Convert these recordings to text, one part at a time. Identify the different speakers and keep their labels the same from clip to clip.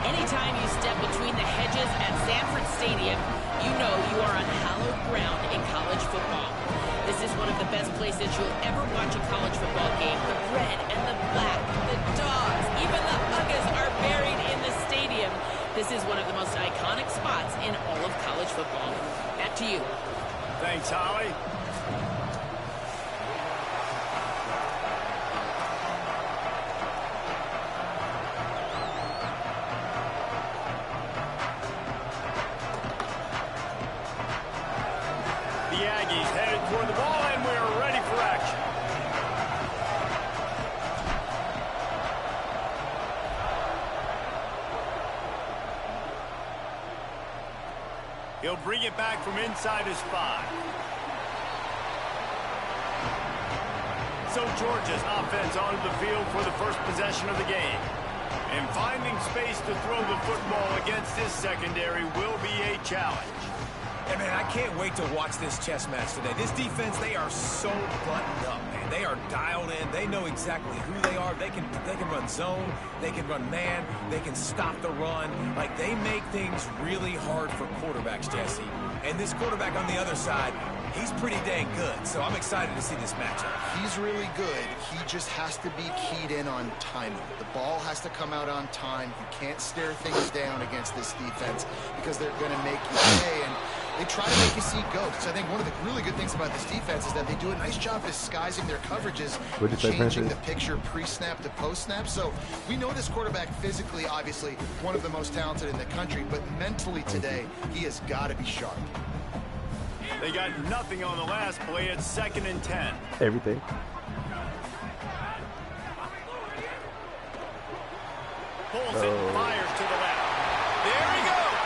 Speaker 1: Anytime you step between the hedges at Sanford Stadium, you know you are on hallowed ground in college football. This is one of the best places you'll ever watch a college football game. The red and the black, the dogs, even the Ugas are buried in the stadium. This is one of the most iconic spots in all of college football. Back to you.
Speaker 2: Thanks, Holly. The Aggies headed toward the ball, and we're ready for action. He'll bring it back from inside his 5. So Georgia's offense onto the field for the first possession of the game. And finding space to throw the football against this secondary will be a challenge.
Speaker 3: Yeah, man, I can't wait to watch this chess match today. This defense, they are so buttoned up, man. They are dialed in. They know exactly who they are. They can run zone. They can run man. They can stop the run. Like, they make things really hard for quarterbacks, Jesse. And this quarterback on the other side, he's pretty dang good. So I'm excited to see this matchup.
Speaker 4: He's really good. He just has to be keyed in on timing. The ball has to come out on time. You can't stare things down against this defense because they're going to make you pay. And they try to make you see ghosts. I think one of the really good things about this defense is that they do a nice job disguising their coverages, changing the picture pre-snap to post-snap. So we know this quarterback physically, obviously, one of the most talented in the country, but mentally today, he has got to be sharp.
Speaker 2: They got nothing on the last play. It's 2nd and 10.
Speaker 5: Everything.
Speaker 2: Pulls it, fires to the left. There he goes.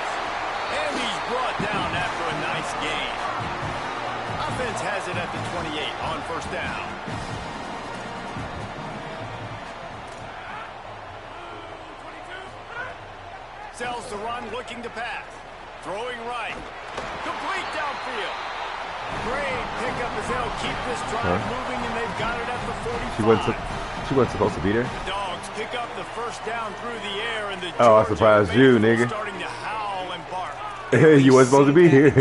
Speaker 2: And he's brought down after a nice gain. Offense has it at the 28 on 1st down. Sells to run, looking to pass. Throwing right. Complete downfield. Great pickup as they'll keep this drive moving, and they've got it at the 45.
Speaker 5: She wasn't supposed to be there.
Speaker 2: The Dogs pick up the 1st down through the air, and the
Speaker 5: I surprised you, nigga.
Speaker 2: Starting to howl and bark.
Speaker 5: You wasn't supposed to be here.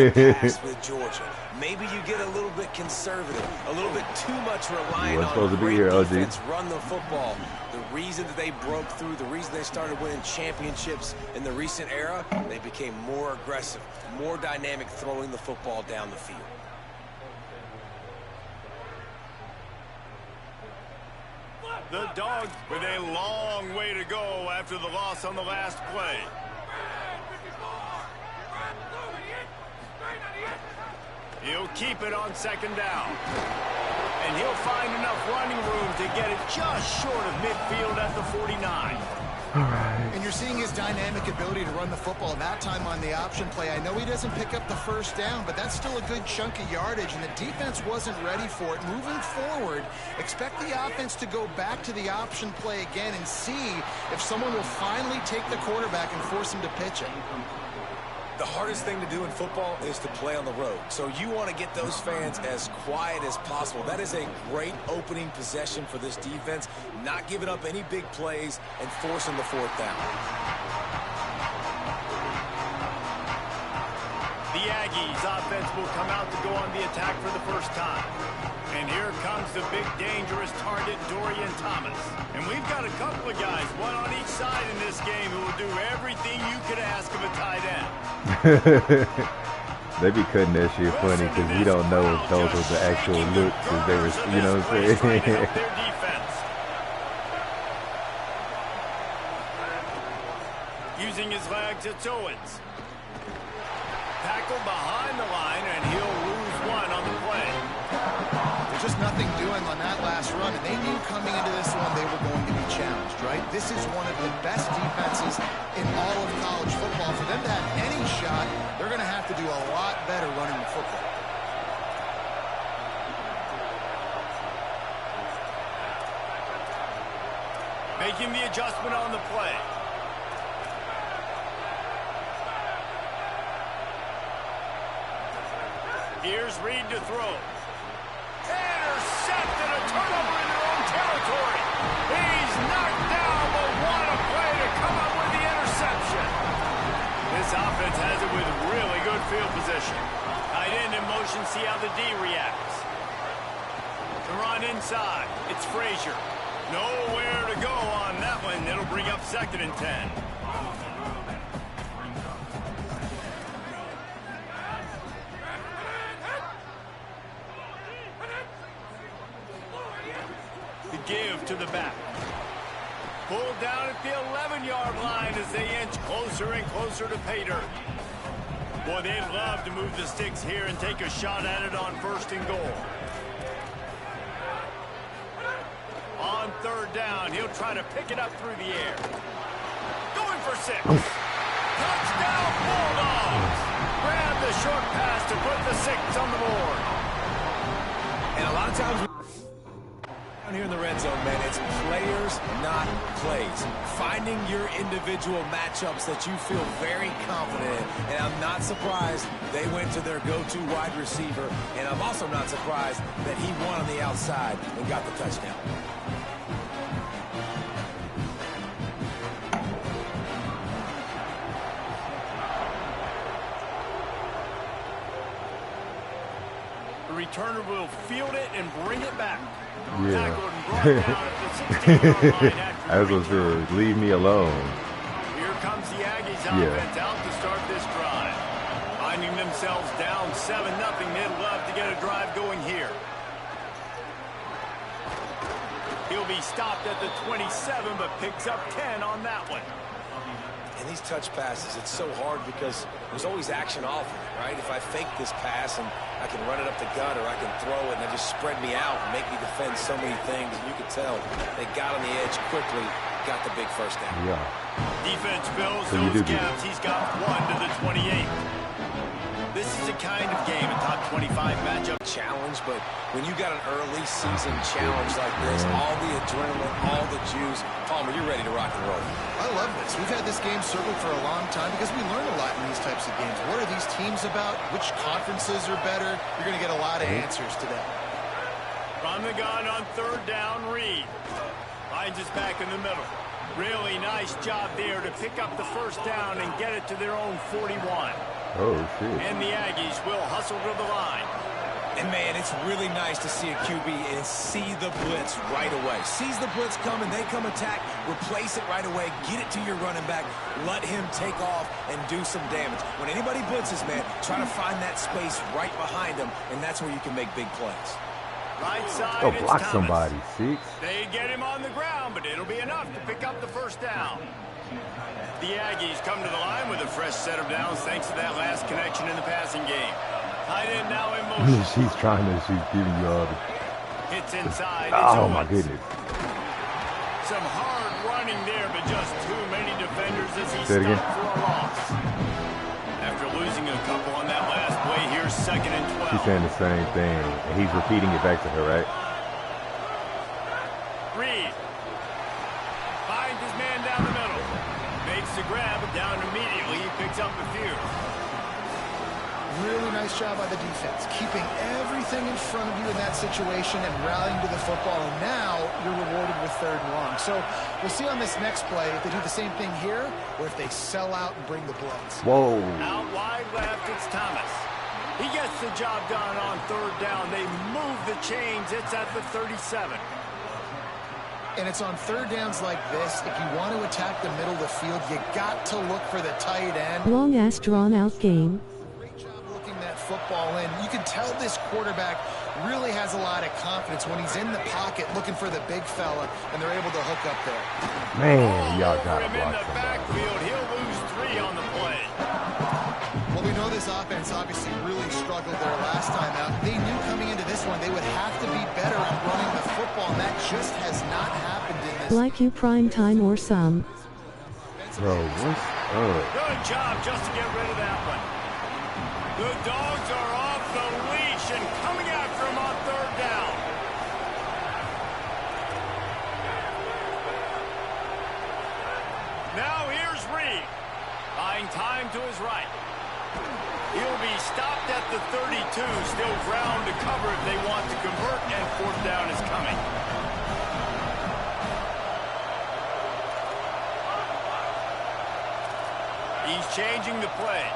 Speaker 3: With Georgia. Maybe you get a little bit conservative, a little bit too much reliant on the great defense, run the football. The reason that they broke through, the reason they started winning championships in the recent era, they became more aggressive, more dynamic throwing the football down the field.
Speaker 2: The Dogs with a long way to go after the loss on the last play. He'll keep it on 2nd down. And he'll find enough running room to get it just short of midfield at the 49.
Speaker 4: All right. And you're seeing his dynamic ability to run the football, that time on the option play. I know he doesn't pick up the 1st down, but that's still a good chunk of yardage, and the defense wasn't ready for it. Moving forward, expect the offense to go back to the option play again and see if someone will finally take the quarterback and force him to pitch it.
Speaker 3: The hardest thing to do in football is to play on the road. So you want to get those fans as quiet as possible. That is a great opening possession for this defense. Not giving up any big plays and forcing the fourth down.
Speaker 2: The Aggies offense will come out to go on the attack for the first time. And here comes the big, dangerous target, Dorian Thomas. And we've got a couple of guys, one on each side in this game, who will do everything you could ask of a tight end.
Speaker 5: They be cutting that shit funny because we don't know if those are the actual looks because they were, you know what I'm saying?
Speaker 2: Their defense. Using his legs, it's Owens. Tackle behind the line, and he'll lose one on the play.
Speaker 4: There's just nothing doing on that last run, and they knew coming into this one they were going to be challenged, right? This is one of the best defenses in all of college football. For them to have any shot, they're going to have to do a lot better running the football.
Speaker 2: Making the adjustment on the play. Here's Reed to throw. Intercepted, a turnover in their own territory. He's knocked down, but what a play to come up with the interception. This offense has it with really good field position. Tight end in motion, see how the D reacts. The run inside, it's Frazier. Nowhere to go on that one. It'll bring up 2nd and 10. Give to the back. Pulled down at the 11-yard line as they inch closer and closer to pay dirt. Boy, they'd love to move the sticks here and take a shot at it on 1st and goal. On 3rd down, he'll try to pick it up through the air. Going for 6. Touchdown, Bulldogs! Grab the short pass to put the 6 on the board.
Speaker 3: And a lot of times down here in the red zone, man, it's players, not plays. Finding your individual matchups that you feel very confident in. And I'm not surprised they went to their go-to wide receiver. And I'm also not surprised that he won on the outside and got the touchdown.
Speaker 2: The returner will field it and bring it back.
Speaker 5: Yeah. I was going to say, leave me alone.
Speaker 2: Here comes the Aggies offense out to start this drive. Finding themselves down 7-0, they'd love to get a drive going here. He'll be stopped at the 27, but picks up 10 on that one.
Speaker 3: And these touch passes, it's so hard because there's always action off of it, right? If I fake this pass and I can run it up the gut or I can throw it and they just spread me out and make me defend so many things. And you can tell they got on the edge quickly, got the big 1st down.
Speaker 5: Yeah.
Speaker 2: Defense fills those gaps. He's got 1 to the 28. This is a kind of game, a top 25 matchup.
Speaker 3: Challenge, but when you got an early season challenge like this, all the adrenaline, all the juice, Palmer, you're ready to rock and roll.
Speaker 4: I love this. We've had this game circled for a long time because we learn a lot in these types of games. What are these teams about? Which conferences are better? You're going to get a lot of answers today.
Speaker 2: From the gun on 3rd down, Reed finds us back in the middle. Really nice job there to pick up the 1st down and get it to their own 41.
Speaker 5: Oh, shit.
Speaker 2: And the Aggies will hustle to the line.
Speaker 3: And, man, it's really nice to see a QB and see the blitz right away. Sees the blitz coming, they come attack, replace it right away, get it to your running back, let him take off and do some damage. When anybody blitzes, man, try to find that space right behind them, and that's where you can make big plays.
Speaker 2: Right side,
Speaker 5: Go block
Speaker 2: Thomas.
Speaker 5: somebody, 6.
Speaker 2: They get him on the ground, but it'll be enough to pick up the 1st down. The Aggies come to the line with a fresh set of downs thanks to that last connection in the passing game. Tight end now in motion.
Speaker 5: She's trying to, she's giving you all the...
Speaker 2: Hits inside.
Speaker 5: Oh, my goodness.
Speaker 2: Some hard running there, but just too many defenders as he
Speaker 5: Say it again.
Speaker 2: stopped for a loss. After losing a couple on that last play, here's 2nd and 12.
Speaker 5: She's saying the same thing, and he's repeating it back to her, right?
Speaker 2: Reed finds his man down the middle. Makes the grab, down immediately. He picks up a few.
Speaker 4: nice job by the defense, keeping everything in front of you in that situation and rallying to the football, and now you're rewarded with 3rd and long. So we'll see on this next play if they do the same thing here or if they sell out and bring the blitz.
Speaker 5: Whoa.
Speaker 2: Out wide left, it's Thomas. He gets the job done on 3rd down. They move the chains. It's at the 37.
Speaker 4: And it's on 3rd downs like this. If you want to attack the middle of the field, you got to look for the tight end.
Speaker 6: Long-ass drawn-out game.
Speaker 4: Great job looking that football in. You can tell this quarterback really has a lot of confidence when he's in the pocket looking for the big fella, and they're able to hook up there.
Speaker 5: Man, y'all got to
Speaker 2: him in
Speaker 5: block
Speaker 2: the
Speaker 5: somebody.
Speaker 2: backfield. He'll lose 3 on the play.
Speaker 4: Well, we know this offense obviously really struggled there last time out. They knew coming into this one they would have to be better at running the football, and that just has not happened in this.
Speaker 6: Like you prime time or some.
Speaker 5: Bro, what's up?
Speaker 2: Good job just to get rid of that one. The Dogs are off the leash and coming after him on 3rd down. Now here's Reed. Buying time to his right. He'll be stopped at the 32. Still ground to cover if they want to convert, and 4th down is coming. He's changing the play.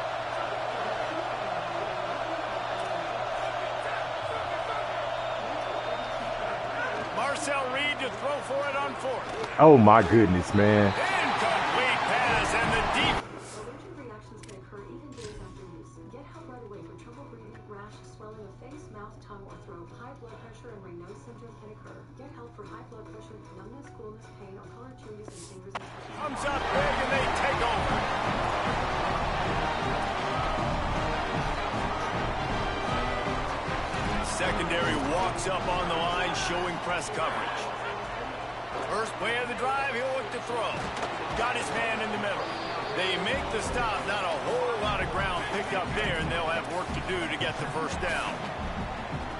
Speaker 2: Marcel Reed to throw for it on 4th.
Speaker 5: Oh my goodness, man.
Speaker 2: Incomplete pass, and the deep.
Speaker 7: Allergic reactions can occur even days after use. Get help right away for trouble breathing, rash, swelling of face, mouth, tongue, or throat. High blood pressure and Raynaud's syndrome can occur. Get help for high blood pressure, numbness, coolness, pain, or color changes in fingers and toes.
Speaker 2: Comes up big, and they take over. Secondary walks up on the line, showing press coverage. First play of the drive, he'll look to throw. Got his man in the middle. They make the stop, not a whole lot of ground picked up there, and they'll have work to do to get the 1st down.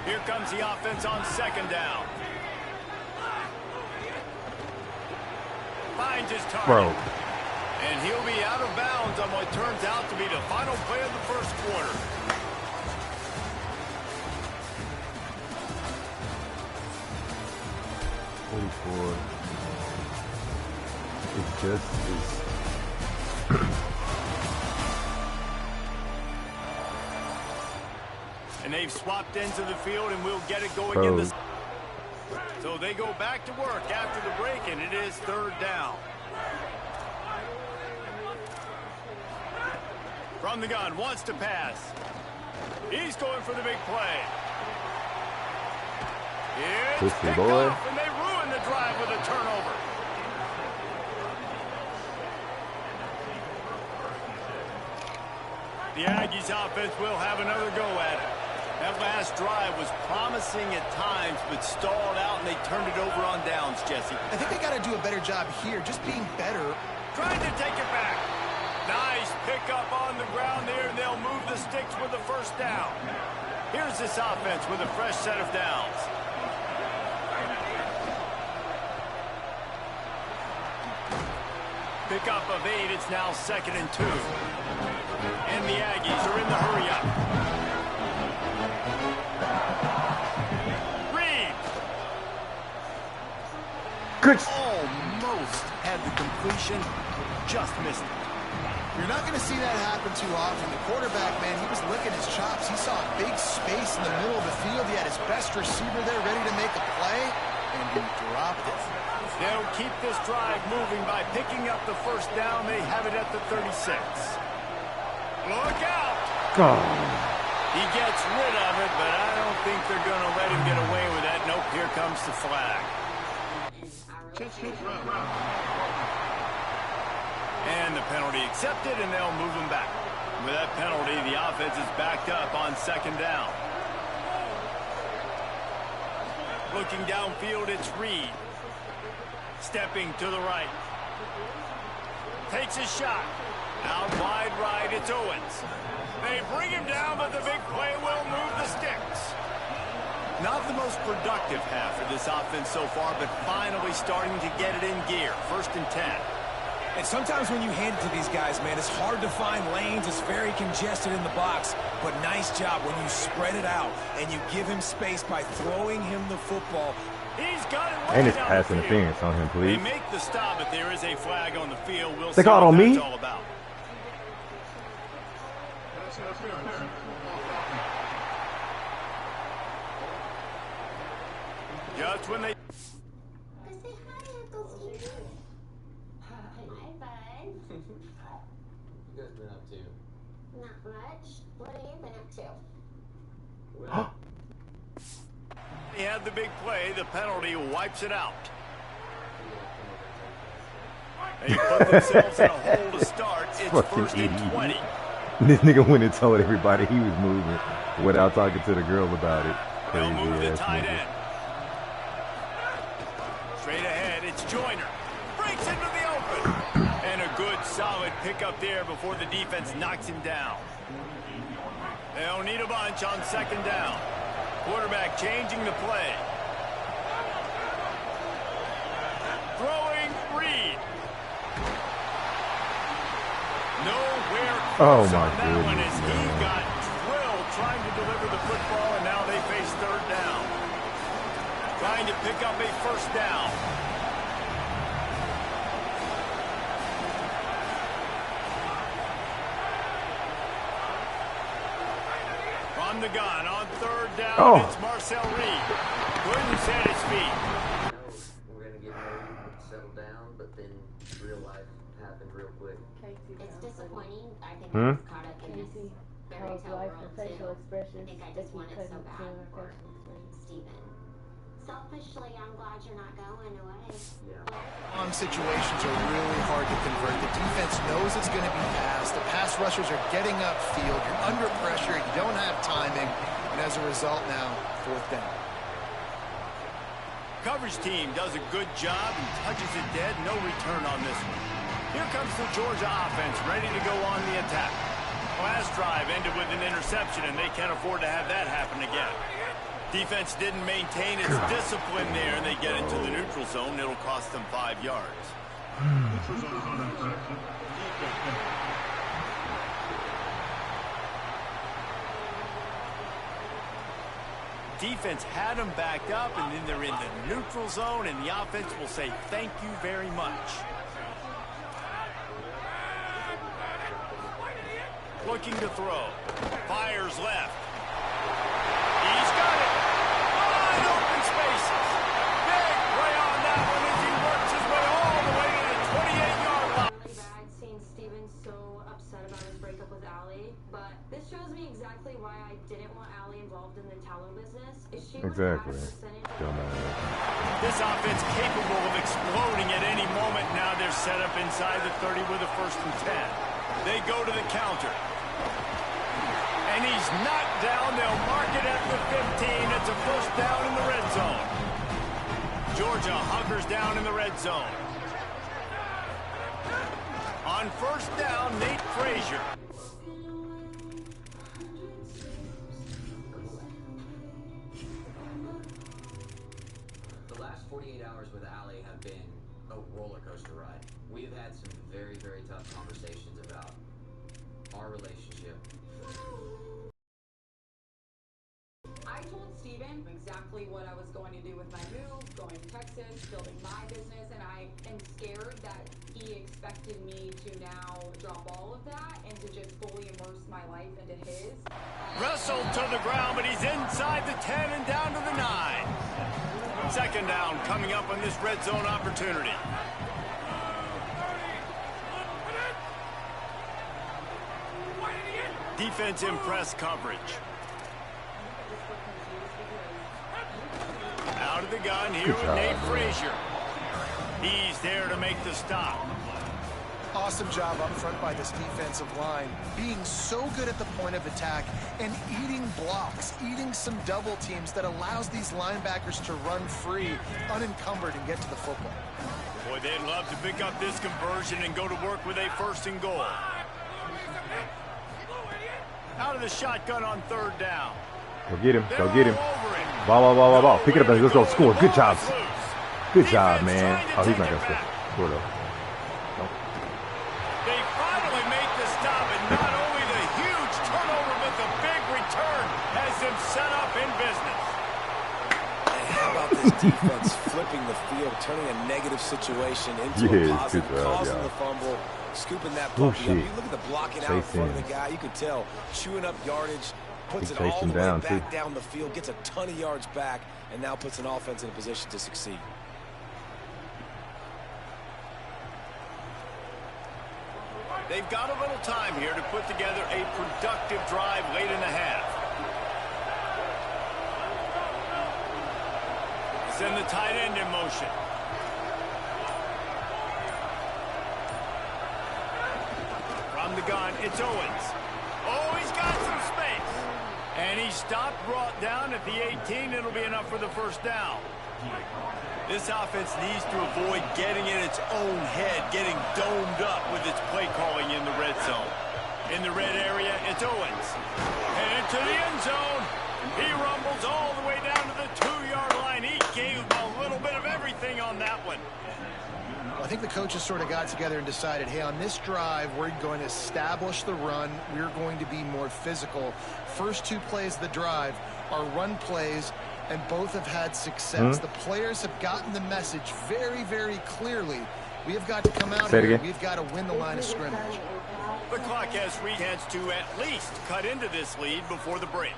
Speaker 2: Here comes the offense on 2nd down. Finds his target.
Speaker 5: Bro.
Speaker 2: And he'll be out of bounds on what turns out to be the final play of the 1st quarter.
Speaker 5: It just is.
Speaker 2: And they've swapped ends of the field, and we'll get it going
Speaker 5: Bro.
Speaker 2: in the... So they go back to work after the break, and it is 3rd down. From the gun, wants to pass. He's going for the big play. It's
Speaker 5: Pussy
Speaker 2: picked
Speaker 5: boy.
Speaker 2: off, and they ruin the drive with a turnover. The Aggies offense will have another go at it. That last drive was promising at times, but stalled out, and they turned it over on downs, Jesse.
Speaker 4: I think they got to do a better job here, just being better.
Speaker 2: Trying to take it back. Nice pickup on the ground there, and they'll move the sticks with the 1st down. Here's this offense with a fresh set of downs. Pickup of 8, it's now 2nd and 2. And the Aggies are in the hurry-up. Reed.
Speaker 5: Good.
Speaker 2: Almost had the completion, just missed it.
Speaker 4: You're not going to see that happen too often. The quarterback, man, he was licking his chops. He saw a big space in the middle of the field. He had his best receiver there ready to make a play, and he dropped it.
Speaker 2: They'll keep this drive moving by picking up the 1st down. They have it at the 36. Look out!
Speaker 5: God.
Speaker 2: He gets rid of it, but I don't think they're going to let him get away with that. Nope, here comes the flag. And the penalty accepted, and they'll move him back. With that penalty, the offense is backed up on 2nd down. Looking downfield, it's Reed. Stepping to the right. Takes a shot. Out wide right, it's Owens. They bring him down, but the big play will move the sticks. Not the most productive half of this offense so far, but finally starting to get it in gear. 1st and 10.
Speaker 3: And sometimes when you hand it to these guys, man, it's hard to find lanes. It's very congested in the box. But nice job when you spread it out and you give him space by throwing him the football.
Speaker 2: He's got it right.
Speaker 5: And it's pass interference on him, please.
Speaker 2: They make the stop, but there is a flag on the field. We'll
Speaker 5: They
Speaker 2: see
Speaker 5: called
Speaker 2: what
Speaker 5: on me?
Speaker 2: that's all about. Just when they...
Speaker 8: Say hi, Uncle Steve. Hi, bud.
Speaker 9: You guys been up to?
Speaker 8: Not much. What have you been up to?
Speaker 9: Well,
Speaker 2: He had the big play. The penalty wipes it out. They put themselves in a hole to start. It's
Speaker 5: Fucking
Speaker 2: 1st and
Speaker 5: idiot.
Speaker 2: 20.
Speaker 5: This nigga went and told everybody he was moving without talking to the girl about it.
Speaker 2: They'll
Speaker 5: Crazy
Speaker 2: move the
Speaker 5: ass
Speaker 2: tight
Speaker 5: nigga.
Speaker 2: end. Straight ahead, it's Joyner. Breaks into the open. And a good, solid pickup there before the defense knocks him down. They'll need a bunch on 2nd down. Quarterback changing the play. Throwing Reed. Nowhere
Speaker 5: Oh
Speaker 2: close
Speaker 5: my
Speaker 2: on that one as
Speaker 5: goodness,
Speaker 2: he
Speaker 5: man.
Speaker 2: got drilled trying to deliver the football, and now they face 3rd down. Trying to pick up a 1st down. From the gun on 3rd down,
Speaker 5: Oh.
Speaker 2: it's Marcel Reed. Couldn't set his feet.
Speaker 9: we're gonna get married and settle down, but then real life happened real quick.
Speaker 8: It's disappointing. I think
Speaker 5: Hmm?
Speaker 8: I was caught up in this fairy tale world too. I think I just want it so bad for Steven. Selfishly, I'm glad you're not going away.
Speaker 9: Yeah.
Speaker 4: On situations are really hard to convert. The defense knows it's going to be passed. The pass rushers are getting upfield. You're under pressure. You don't have timing. And as a result now, 4th down.
Speaker 2: Coverage team does a good job and touches it dead. No return on this one. Here comes the Georgia offense ready to go on the attack. Last drive ended with an interception, and they can't afford to have that happen again. Defense didn't maintain its discipline there, and they get into the neutral zone. It'll cost them 5 yards. Defense had them backed up, and then they're in the neutral zone, and the offense will say thank you very much. Looking to throw. Fires left. He's got it. Wide open spaces. Big play on that one as he works his way all the way to the 28-yard line.
Speaker 7: Really bad seeing Steven so upset about his breakup with Allie, but this shows me exactly why I didn't want Allie involved in the tallow business. If she was
Speaker 5: Exactly.
Speaker 7: at a percentage of
Speaker 5: Dumbass.
Speaker 2: This offense capable of exploding at any moment. Now they're set up inside the 30 with a 1st and 10. They go to the counter. And he's knocked down. They'll mark it at the 15. It's a 1st down in the red zone. Georgia hunkers down in the red zone. On 1st down, Nate Frazier.
Speaker 9: The last 48 hours with Allie have been a roller coaster ride. We've had some very, very tough conversations about our relationship.
Speaker 10: I told Steven exactly what I was going to do with my move, going to Texas, building my business, and I am scared that he expected me to now drop all of that and to just fully immerse my life into his.
Speaker 2: Wrestled to the ground, but he's inside the 10 and down to the 9. 2nd down coming up on this red zone opportunity. Defense in press coverage. Out of the gun here with Nate Frazier. He's there to make the stop.
Speaker 4: Awesome job up front by this defensive line, being so good at the point of attack and eating blocks, eating some double teams that allows these linebackers to run free, unencumbered, and get to the football.
Speaker 2: Boy, they'd love to pick up this conversion and go to work with a 1st and goal. Out of the shotgun on 3rd down.
Speaker 5: Go get him. Go get him. Ball, ball, ball, ball, ball. Pick it up and let's go score. Good job. Good job, man. Oh, he's not going to score though. Nope.
Speaker 2: set up in business.
Speaker 3: And how about this defense flipping the field, turning a negative situation into a positive, causing the fumble, scooping that puppy up. You look at the blocking out in front of the guy, you could tell, chewing up yardage, puts it all the way back down the field, gets a ton of yards back, and now puts an offense in a position to succeed.
Speaker 2: They've got a little time here to put together a productive drive late in the half. Send the tight end in motion. From the gun, it's Owens. Oh, he's got some space. And he stopped, brought down at the 18. It'll be enough for the first down. This offense needs to avoid getting in its own head, getting domed up with its play calling in the red zone. In the red area, it's Owens. And into the end zone. He rumbles all the way down to the 2-yard line. He gave a little bit of everything on that one.
Speaker 4: Well, I think the coaches sort of got together and decided, hey, on this drive, we're going to establish the run. We're going to be more physical. First 2 plays of the drive are run plays, and both have had success. The players have gotten the message very, very clearly. We have got to come out here. We've got to win the line of scrimmage.
Speaker 2: The clock has 3 chance to at least cut into this lead before the break.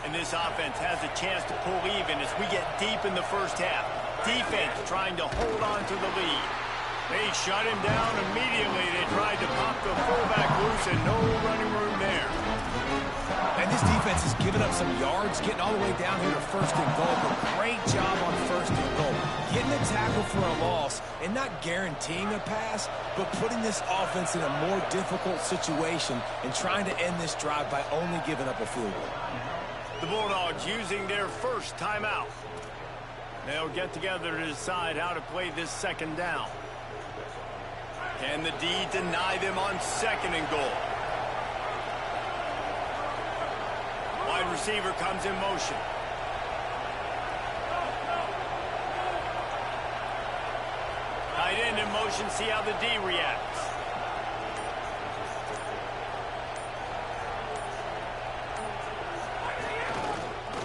Speaker 2: And this offense has a chance to pull even as we get deep in the first half. Defense trying to hold on to the lead. They shut him down immediately. They tried to pop the fullback loose and no running room there.
Speaker 3: And this defense has given up some yards, getting all the way down here to first and goal. But great job on first and goal. Getting a tackle for a loss and not guaranteeing a pass, but putting this offense in a more difficult situation and trying to end this drive by only giving up a field goal.
Speaker 2: The Bulldogs using their first timeout. They'll get together to decide how to play this second down. Can the D deny them on second and goal? Wide receiver comes in motion. Tight end in motion, see how the D reacts.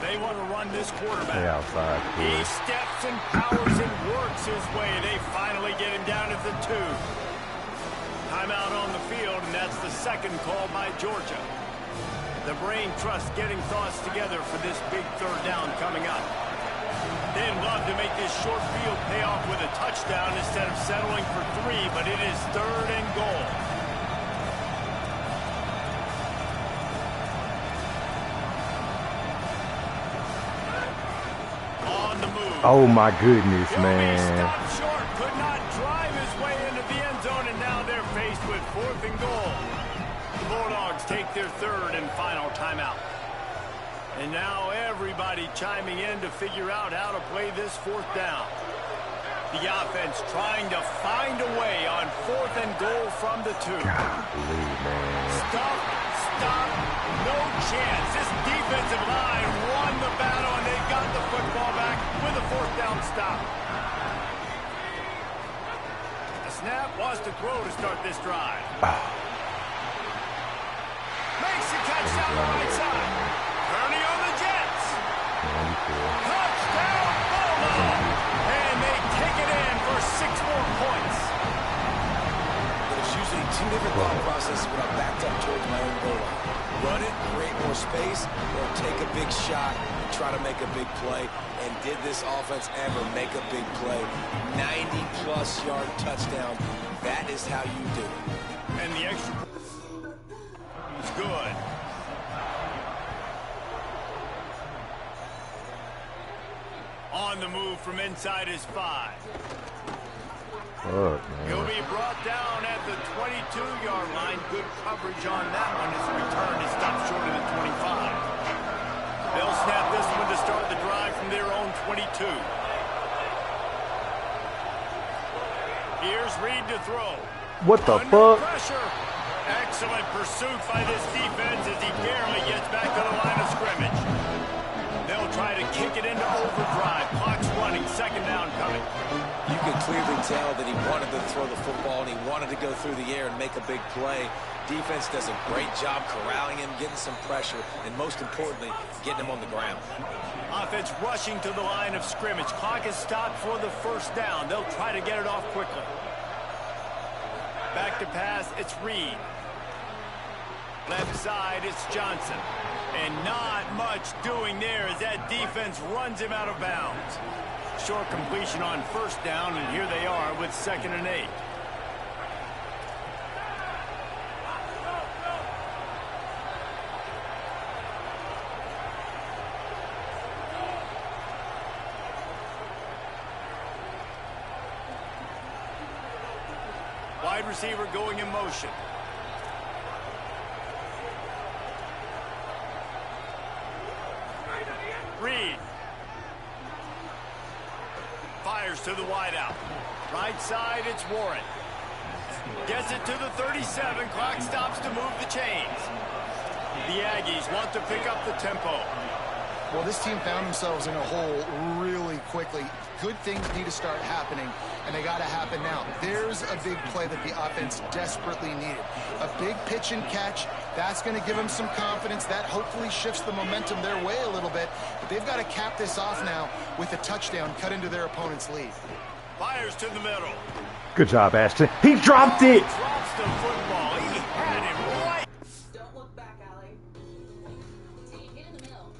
Speaker 2: They want to run this quarterback. He steps and powers and works his way. They finally get him down at the 2. Timeout on the field, and that's the second call by Georgia. The brain trust getting thoughts together for this big third down coming up. They'd love to make this short field pay off with a touchdown instead of settling for 3, but it is third and goal. On the move.
Speaker 5: Oh my goodness, man.
Speaker 2: Stopped short, could not drive his way into the end zone, and now they're faced with 4th and goal. The Bulldogs take their third and final timeout. And now everybody chiming in to figure out how to play this 4th down. The offense trying to find a way on 4th and goal from the 2. Stop, no chance. This defensive line won the battle, and they got the football back with a 4th down stop. The snap was to throw to start this drive. Makes the catch down the right side. Turning on the Jets. Touchdown, Bulldogs! And they take it in for 6 more points.
Speaker 3: There's usually 2 different thought processes when I'm backed up towards my own goal line. Run it, create more space, or take a big shot and try to make a big play. And did this offense ever make a big play? 90-plus yard touchdown. That is how you do it.
Speaker 2: And the extra is good. On the move from inside his 5. He'll be brought down at the 22-yard line. Good coverage on that one as the return is stopped short of the 25. They'll snap this one to start the drive from their own 22. Here's Reed to throw.
Speaker 5: What the
Speaker 2: Under
Speaker 5: fuck?
Speaker 2: pressure. Excellent pursuit by this defense as he barely gets back to the line of scrimmage. They'll try to kick it into overdrive. Clock's running. Second down coming.
Speaker 3: You could clearly tell that he wanted to throw the football and he wanted to go through the air and make a big play. Defense does a great job corralling him, getting some pressure, and most importantly, getting him on the ground.
Speaker 2: Offense rushing to the line of scrimmage. Clock is stopped for the first down. They'll try to get it off quickly. Back to pass, it's Reed. Left side, it's Johnson. And not much doing there as that defense runs him out of bounds. Short completion on first down, and here they are with 2nd and 8. Wide receiver going in motion. Reed. Fires to the wideout. Right side, it's Warren. Gets it to the 37. Clock stops to move the chains. The Aggies want to pick up the tempo.
Speaker 4: Well, this team found themselves in a hole really quickly. Good things need to start happening, and they got to happen now. There's a big play that the offense desperately needed. A big pitch and catch. That's going to give them some confidence. That hopefully shifts the momentum their way a little bit. But they've got to cap this off now with a touchdown cut into their opponent's lead.
Speaker 2: Fires to the middle.
Speaker 5: Good job, Ashton. He dropped it.
Speaker 2: Drops the football. He had him right.
Speaker 10: Don't look back, Allie. Get in the middle.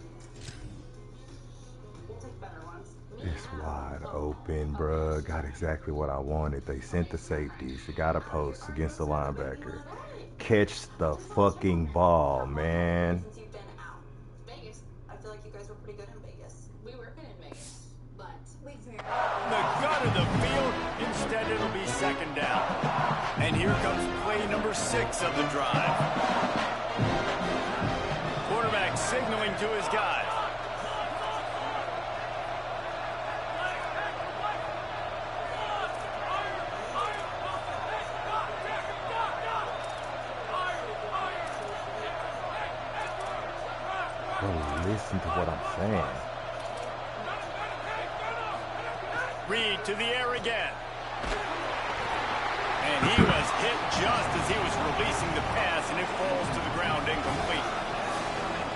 Speaker 10: We'll take better ones.
Speaker 5: It's wide open, bruh. Got exactly what I wanted. They sent the safeties. They got a post against the linebacker. Catch the fucking ball, man.
Speaker 10: Since you've been out. Vegas, I feel like you guys were pretty good in Vegas. We were good in Vegas, but we fared.
Speaker 2: The gut of the field. Instead, it'll be 2nd down. And here comes play number 6 of the drive. Quarterback signaling to his guys.
Speaker 5: Listen to what I'm saying.
Speaker 2: Reed to the air again. And he was hit just as he was releasing the pass, and it falls to the ground incomplete.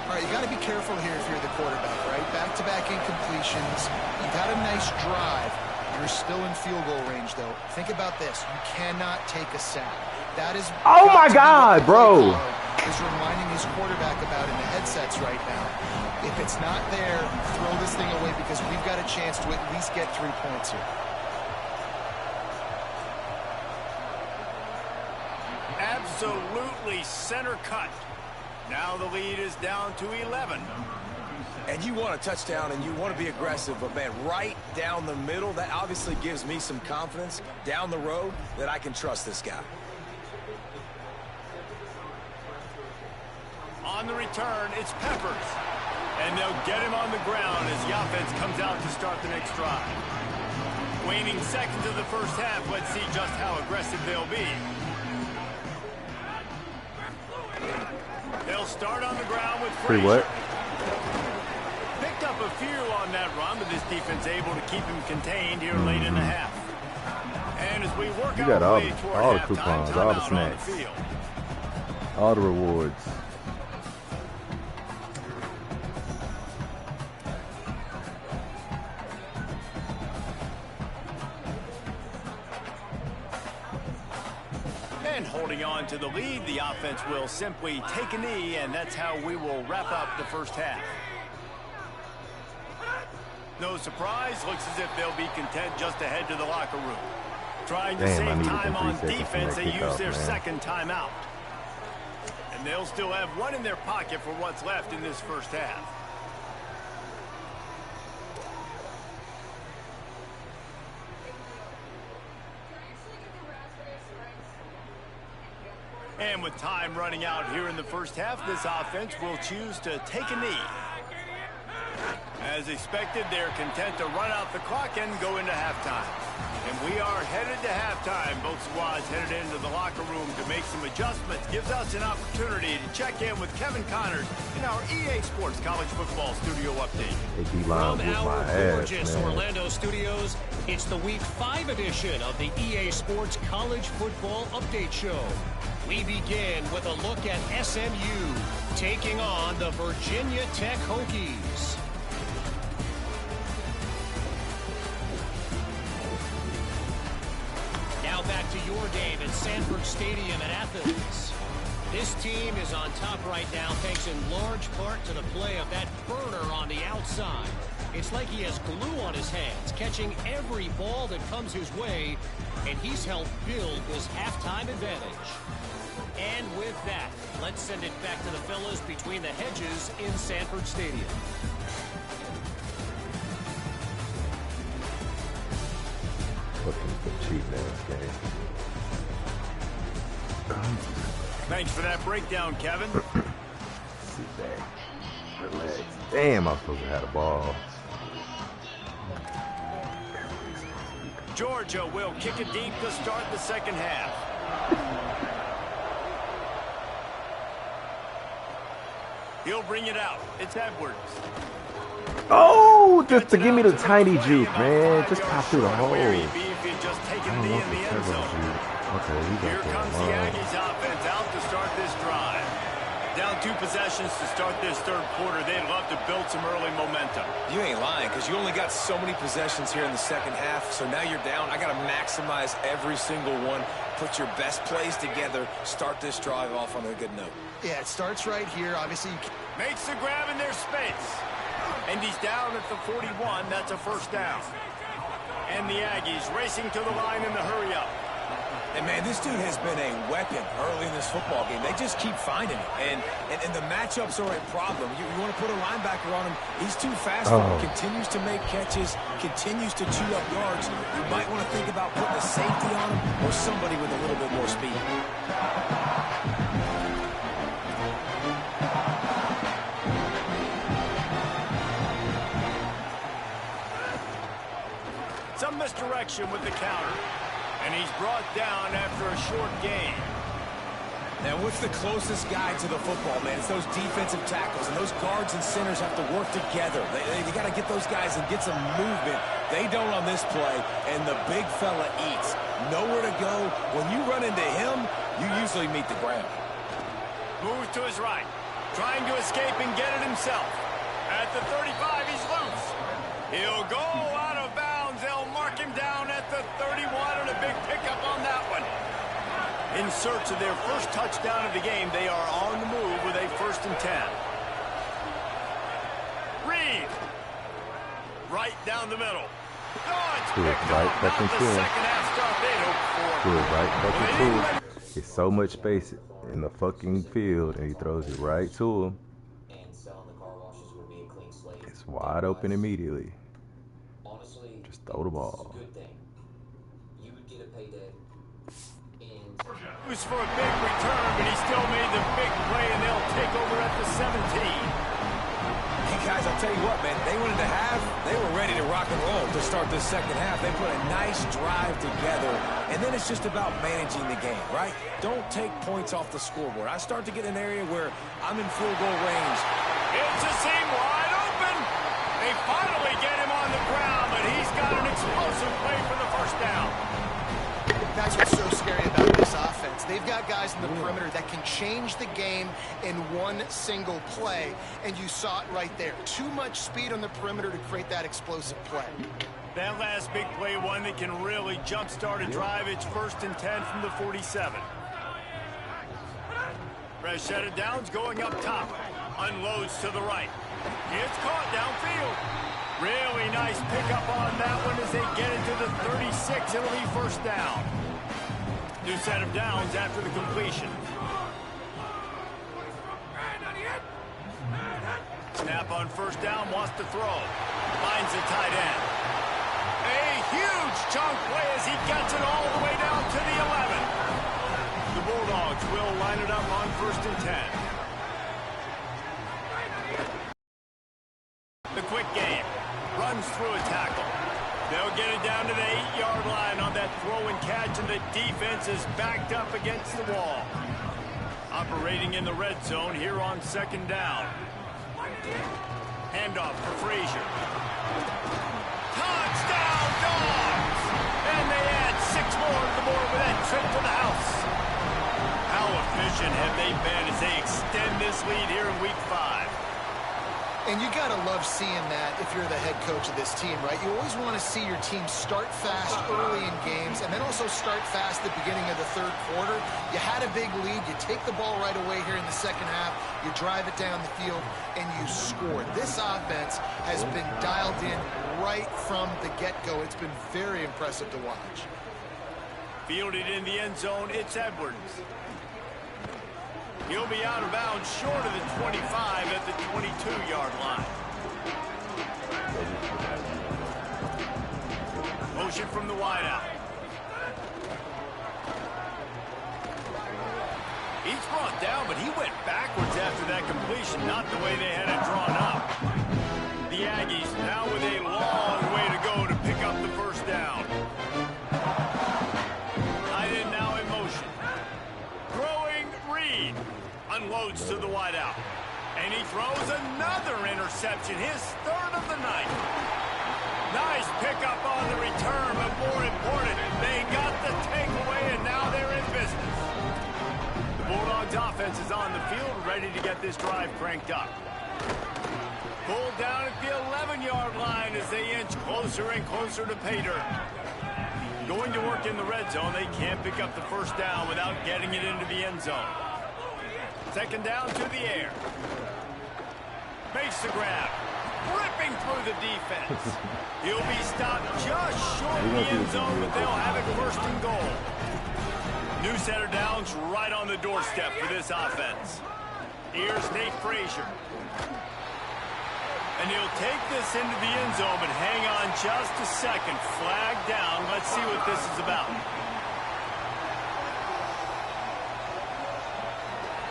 Speaker 4: All right, you got to be careful here if you're the quarterback, right? Back-to-back incompletions. You've had a nice drive. You're still in field goal range, though. Think about this. You cannot take a sack. That is...
Speaker 5: Oh, my God, bro.
Speaker 4: Is reminding his quarterback about in the headsets right now. If it's not there, throw this thing away because we've got a chance to at least get 3 points here.
Speaker 2: Absolutely center cut. Now the lead is down to 11.
Speaker 3: And you want a touchdown and you want to be aggressive, but man, right down the middle, that obviously gives me some confidence down the road that I can trust this guy.
Speaker 2: On the return, it's Peppers. And they'll get him on the ground as the offense comes out to start the next drive. Waning seconds of the first half, let's see just how aggressive they'll be. They'll start on the ground with
Speaker 5: Pretty what?
Speaker 2: Picked up a few on that run, but this defense able to keep him contained here late in the half. And as we work
Speaker 5: You got
Speaker 2: our
Speaker 5: all
Speaker 2: way
Speaker 5: the
Speaker 2: toward
Speaker 5: coupons,
Speaker 2: halftime,
Speaker 5: all the
Speaker 2: timeout on
Speaker 5: snacks,
Speaker 2: the field.
Speaker 5: all the rewards.
Speaker 2: And holding on to the lead, the offense will simply take a knee, and that's how we will wrap up the first half. No surprise, looks as if they'll be content just to head to the locker room. Trying to save time on defense, they use their second timeout. And they'll still have one in their pocket for what's left in this first half. And with time running out here in the first half, this offense will choose to take a knee. As expected, they're content to run out the clock and go into halftime. And We are headed to halftime. Both squads headed into the locker room to make some adjustments. Gives us an opportunity to check in with Kevin Connors in our EA Sports College Football Studio Update.
Speaker 5: From our
Speaker 11: gorgeous Orlando studios, it's the Week 5 edition of the EA Sports College Football Update Show. We begin with a look at SMU taking on the Virginia Tech Hokies. Now back to your game at Sanford Stadium in Athens. This team is on top right now thanks in large part to the play of that burner on the outside. It's like he has glue on his hands, catching every ball that comes his way, and he's helped build this halftime advantage. And with that, let's send it back to the fellas between the hedges in Sanford Stadium.
Speaker 2: Thanks for that breakdown, Kevin.
Speaker 5: Sit back, relax. Damn, I was supposed to have the ball.
Speaker 2: Georgia will kick it deep to start the second half. He'll bring it out. It's Edwards.
Speaker 5: Oh, just to give me the tiny juke, man. Just pop through the hole.
Speaker 2: Here comes the Aggies offense out to start this drive. Down 2 possessions to start this third quarter. They'd love to build some early momentum.
Speaker 3: You ain't lying, because you only got so many possessions here in the second half, so now you're down. I got to maximize every single one. Put your best plays together. Start this drive off on a good note.
Speaker 4: Yeah, it starts right here. Obviously,
Speaker 2: makes the grab in their space. And he's down at the 41. That's a first down. And the Aggies racing to the line in the hurry up.
Speaker 3: And, man, this dude has been a weapon early in this football game. They just keep finding it. And the matchups are a problem. You want to put a linebacker on him. He's too fast for him. Continues to make catches. Continues to chew up yards. You might want to think about putting a safety on him or somebody with a little bit more speed.
Speaker 2: Some misdirection with the counter. And he's brought down after a short gain.
Speaker 3: Now, what's the closest guy to the football, man? It's those defensive tackles, and those guards and centers have to work together. They got to get those guys and get some movement. They don't on this play, and the big fella eats. Nowhere to go. When you run into him, you usually meet the ground.
Speaker 2: Moves to his right. Trying to escape and get it himself. At the 35, he's loose. He'll go out of bounds. They'll mark him down at the 31, and a big pickup on that one. In search of their first touchdown of the game, they are on the move with a 1st and 10. Reed. Right down the middle. Oh, it's picked up. Not the second half start they'd hoped for.
Speaker 5: Right back into it. It's so much space in the fucking field, and he throws it right to him. It's wide open immediately. Just throw the ball.
Speaker 2: It was for a big return, but he still made the big play, and they'll take over at the 17.
Speaker 3: Hey, guys, I'll tell you what, man. They wanted to have, they were ready to rock and roll to start this second half. They put a nice drive together, and then it's just about managing the game, right? Don't take points off the scoreboard. I start to get an area where I'm in field goal range.
Speaker 2: It's a seam wide open. They finally get him on the ground, but he's got an explosive play for the first down.
Speaker 4: That's what's so scary about this offense. They've got guys in the perimeter that can change the game in one single play, and you saw it right there. Too much speed on the perimeter to create that explosive play.
Speaker 2: That last big play, one that can really jumpstart a drive. It's 1st and 10 from the 47. Rashad Downs going up top. Unloads to the right. It's caught downfield. Really nice pickup on that one as they get into the 36. It'll be 1st down. New set of downs after the completion. Snap on 1st down, wants to throw. Finds the tight end. A huge chunk play as he gets it all the way down to the 11. The Bulldogs will line it up on 1st and 10. The quick game. Runs through a tackle. They'll get it down to the 8-yard line on that throw and catch, and the defense is backed up against the wall. Operating in the red zone here on second down. Handoff for Frazier. Touchdown, Dogs! And they add 6 more to the board with that trip to the house. How efficient have they been as they extend this lead here in Week 5?
Speaker 4: And you got to love seeing that if you're the head coach of this team, right? You always want to see your team start fast early in games and then also start fast at the beginning of the third quarter. You had a big lead. You take the ball right away here in the second half. You drive it down the field, and you score. This offense has been dialed in right from the get-go. It's been very impressive to watch.
Speaker 2: Fielded in the end zone, it's Edwards. He'll be out of bounds short of the 25 at the 22-yard line. Motion from the wideout. He's brought down, but he went backwards after that completion, not the way they had it drawn up. The Aggies now with a long way to go to pick up the first down. Tight end now in motion. Throwing Reed. Unloads to the wideout. And he throws another interception, his third of the night. Nice pickup on the return, but more important, they got the takeaway, and now they're in business. The Bulldogs offense is on the field, ready to get this drive cranked up. Pulled down at the 11-yard line as they inch closer and closer to pay dirt. Going to work in the red zone, they can't pick up the first down without getting it into the end zone. Second down to the air. Makes the grab. Ripping through the defense. He'll be stopped just short of the end zone, but they'll have it first and goal. New center downs right on the doorstep for this offense. Here's Nate Frazier. And he'll take this into the end zone, but hang on just a second. Flag down. Let's see what this is about.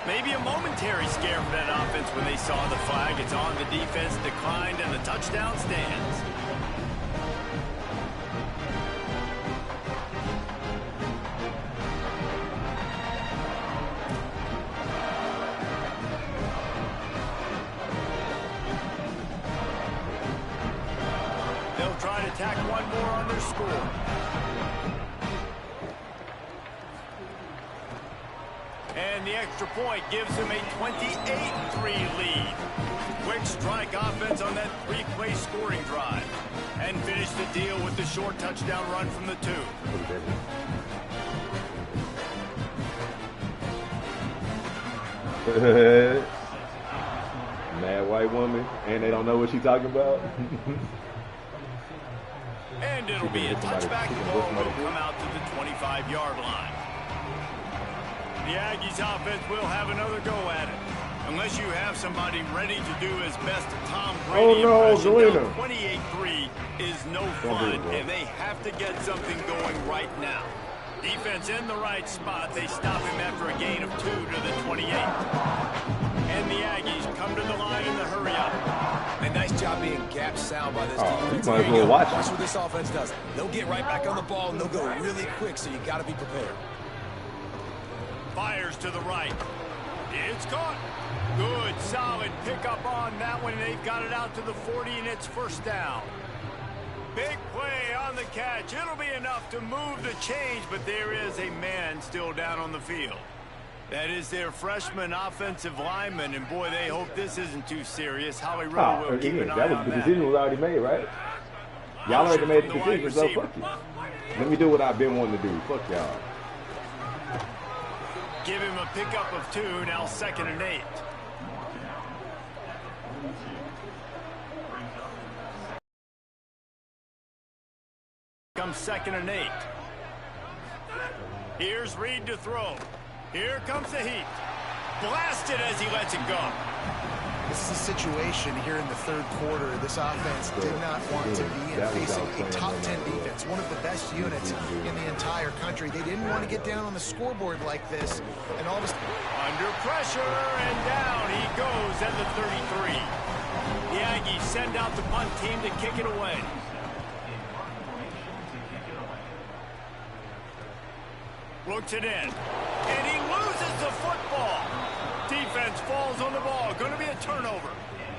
Speaker 2: Maybe a momentary scare for that offense when they saw the flag. It's on, the defense declined, and the touchdown stands. They'll try to tack one more on their score. And the extra point gives them a 28-3 lead. Quick strike offense on that 3-play scoring drive. And finish the deal with the short touchdown run from the 2.
Speaker 5: Mad white woman, and they don't know what she's talking about.
Speaker 2: And it'll be a touchback. The ball will come out to the 25-yard line. The Aggies offense will have another go at it. Unless you have somebody ready to do his best Tom Brady impression. 28-3 is no fun, and they have to get something going right now. Defense in the right spot. They stop him after a gain of 2 to the 28. And the Aggies come to the line in the hurry up.
Speaker 3: A nice job being gap sound by this defense.
Speaker 5: You might as well watch
Speaker 3: what this offense does. They'll get right back on the ball, and they'll go really quick, so you got to be prepared.
Speaker 2: Fires to the right. It's caught. Good, solid pickup on that one. They've got it out to the 40, and it's first down. Big play on the catch. It'll be enough to move the change, but there is a man still down on the field. That is their freshman offensive lineman, and boy, they hope this isn't too serious. Howie Rowe will keep an eye on that.
Speaker 5: The decision was already made, right? Y'all already made the decision, so fuck you. Let me do what I've been wanting to do. Fuck y'all.
Speaker 2: Give him a pickup of 2, now 2nd and 8. Comes 2nd and 8. Here's Reed to throw. Here comes the heat. Blasted as he lets it go.
Speaker 4: This is a situation here in the third quarter. This offense did not want to be in, facing a top 10 defense, one of the best units in the entire country. They didn't want to get down on the scoreboard like this. And all of a sudden,
Speaker 2: under pressure, and down he goes at the 33. The Aggies send out the punt team to kick it away. Looks it in. And he loses the football. Defense falls on the ball. Going to be a turnover.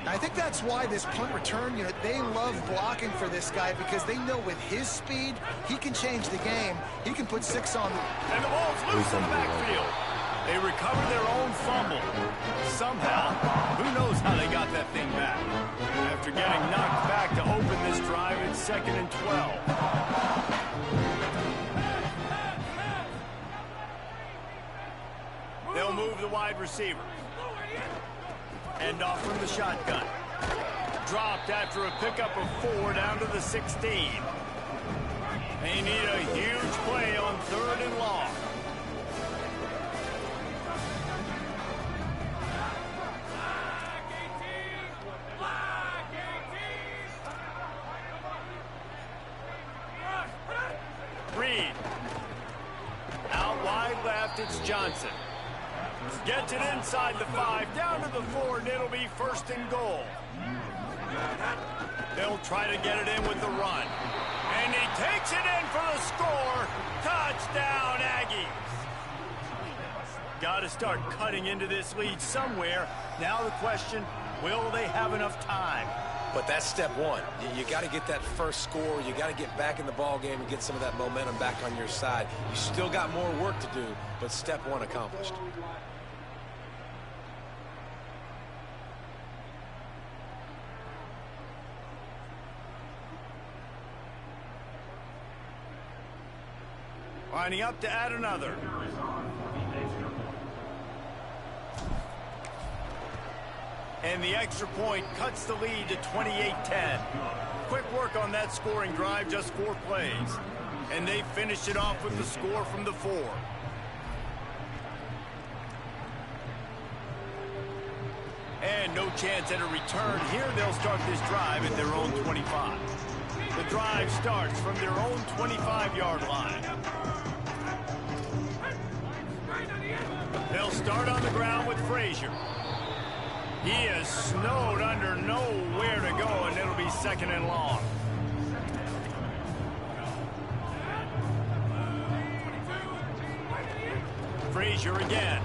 Speaker 4: I think that's why this punt return, they love blocking for this guy because they know with his speed, he can change the game. He can put 6 on them.
Speaker 2: And the ball's loose in the backfield. They recover their own fumble. Somehow, who knows how they got that thing back. After getting knocked back to open this drive, it's 2nd and 12. They'll move the wide receiver. End off from the shotgun. Dropped after a pickup of 4 down to the 16. They need a huge play on 3rd and long. Reed. Out wide left, it's Johnson. Gets it inside the 5, down to the 4, and it'll be 1st and goal. They'll try to get it in with the run. And he takes it in for the score. Touchdown, Aggies. Got to start cutting into this lead somewhere. Now the question, will they have enough time?
Speaker 3: But that's step one. You got to get that first score. You got to get back in the ball game and get some of that momentum back on your side. You still got more work to do, but step one accomplished.
Speaker 2: Lining up to add another. And the extra point cuts the lead to 28-10. Quick work on that scoring drive, just 4 plays. And they finished it off with the score from the 4. And no chance at a return. Here they'll start this drive at their own 25. The drive starts from their own 25-yard line. They'll start on the ground with Frazier. He is snowed under, nowhere to go, and it'll be 2nd and long. Frazier again.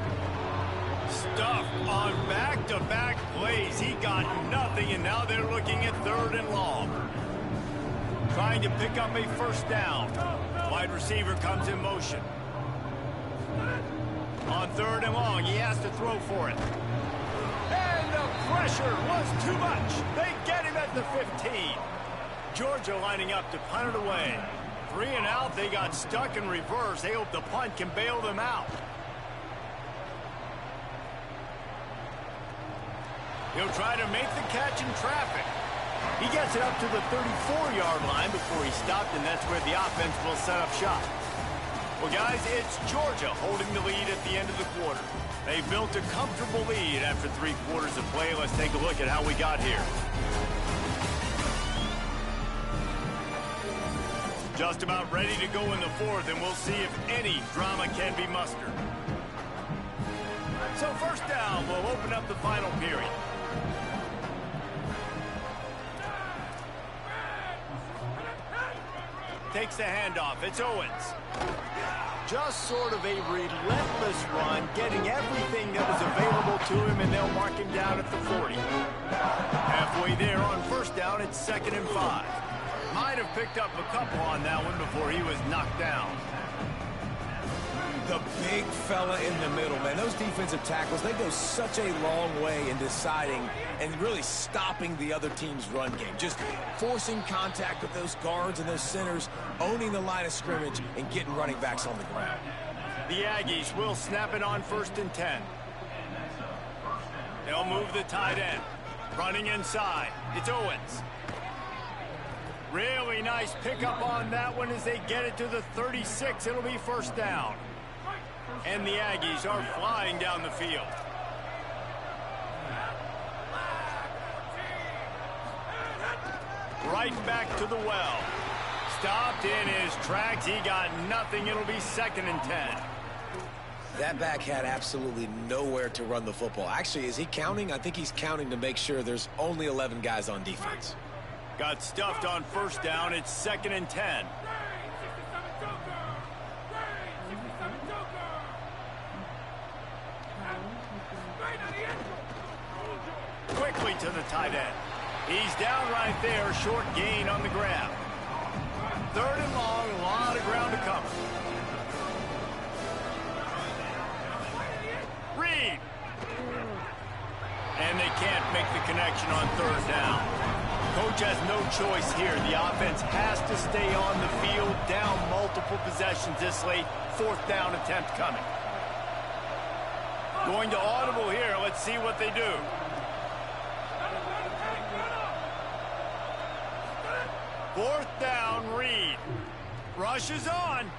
Speaker 2: Stuffed on back-to-back plays. He got nothing, and now they're looking at 3rd and long. Trying to pick up a 1st down. Wide receiver comes in motion. On 3rd and long, he has to throw for it. And the pressure was too much. They get him at the 15. Georgia lining up to punt it away. 3 and out, they got stuck in reverse. They hope the punt can bail them out. He'll try to make the catch in traffic. He gets it up to the 34-yard line before he stopped, and that's where the offense will set up shop. Well, guys, it's Georgia holding the lead at the end of the quarter. They built a comfortable lead after 3 quarters of play. Let's take a look at how we got here. Just about ready to go in the 4th, and we'll see if any drama can be mustered. So 1st down, we'll open up the final period. Takes the handoff. It's Owens. Just sort of a relentless run, getting everything that was available to him, and they'll mark him down at the 40. Halfway there on 1st down, it's 2nd and 5. Might have picked up a couple on that one before he was knocked down.
Speaker 3: The big fella in the middle, man. Those defensive tackles, they go such a long way in deciding and really stopping the other team's run game. Just forcing contact with those guards and those centers, owning the line of scrimmage, and getting running backs on the ground.
Speaker 2: The Aggies will snap it on 1st and 10. They'll move the tight end. Running inside. It's Owens. Really nice pickup on that one as they get it to the 36. It'll be 1st down. And the Aggies are flying down the field. Right back to the well. Stopped in his tracks. He got nothing. It'll be 2nd and 10.
Speaker 3: That back had absolutely nowhere to run the football. Actually, is he counting? I think he's counting to make sure there's only 11 guys on defense.
Speaker 2: Got stuffed on 1st down. It's 2nd and 10. tight end. He's down right there, short gain on the grab. 3rd and long, a lot of ground to cover. Reed. And they can't make the connection on 3rd down. Coach has no choice here. The offense has to stay on the field, down multiple possessions this late. 4th down attempt coming. Going to audible here. Let's see what they do. Fourth down, Reed. Rushes on.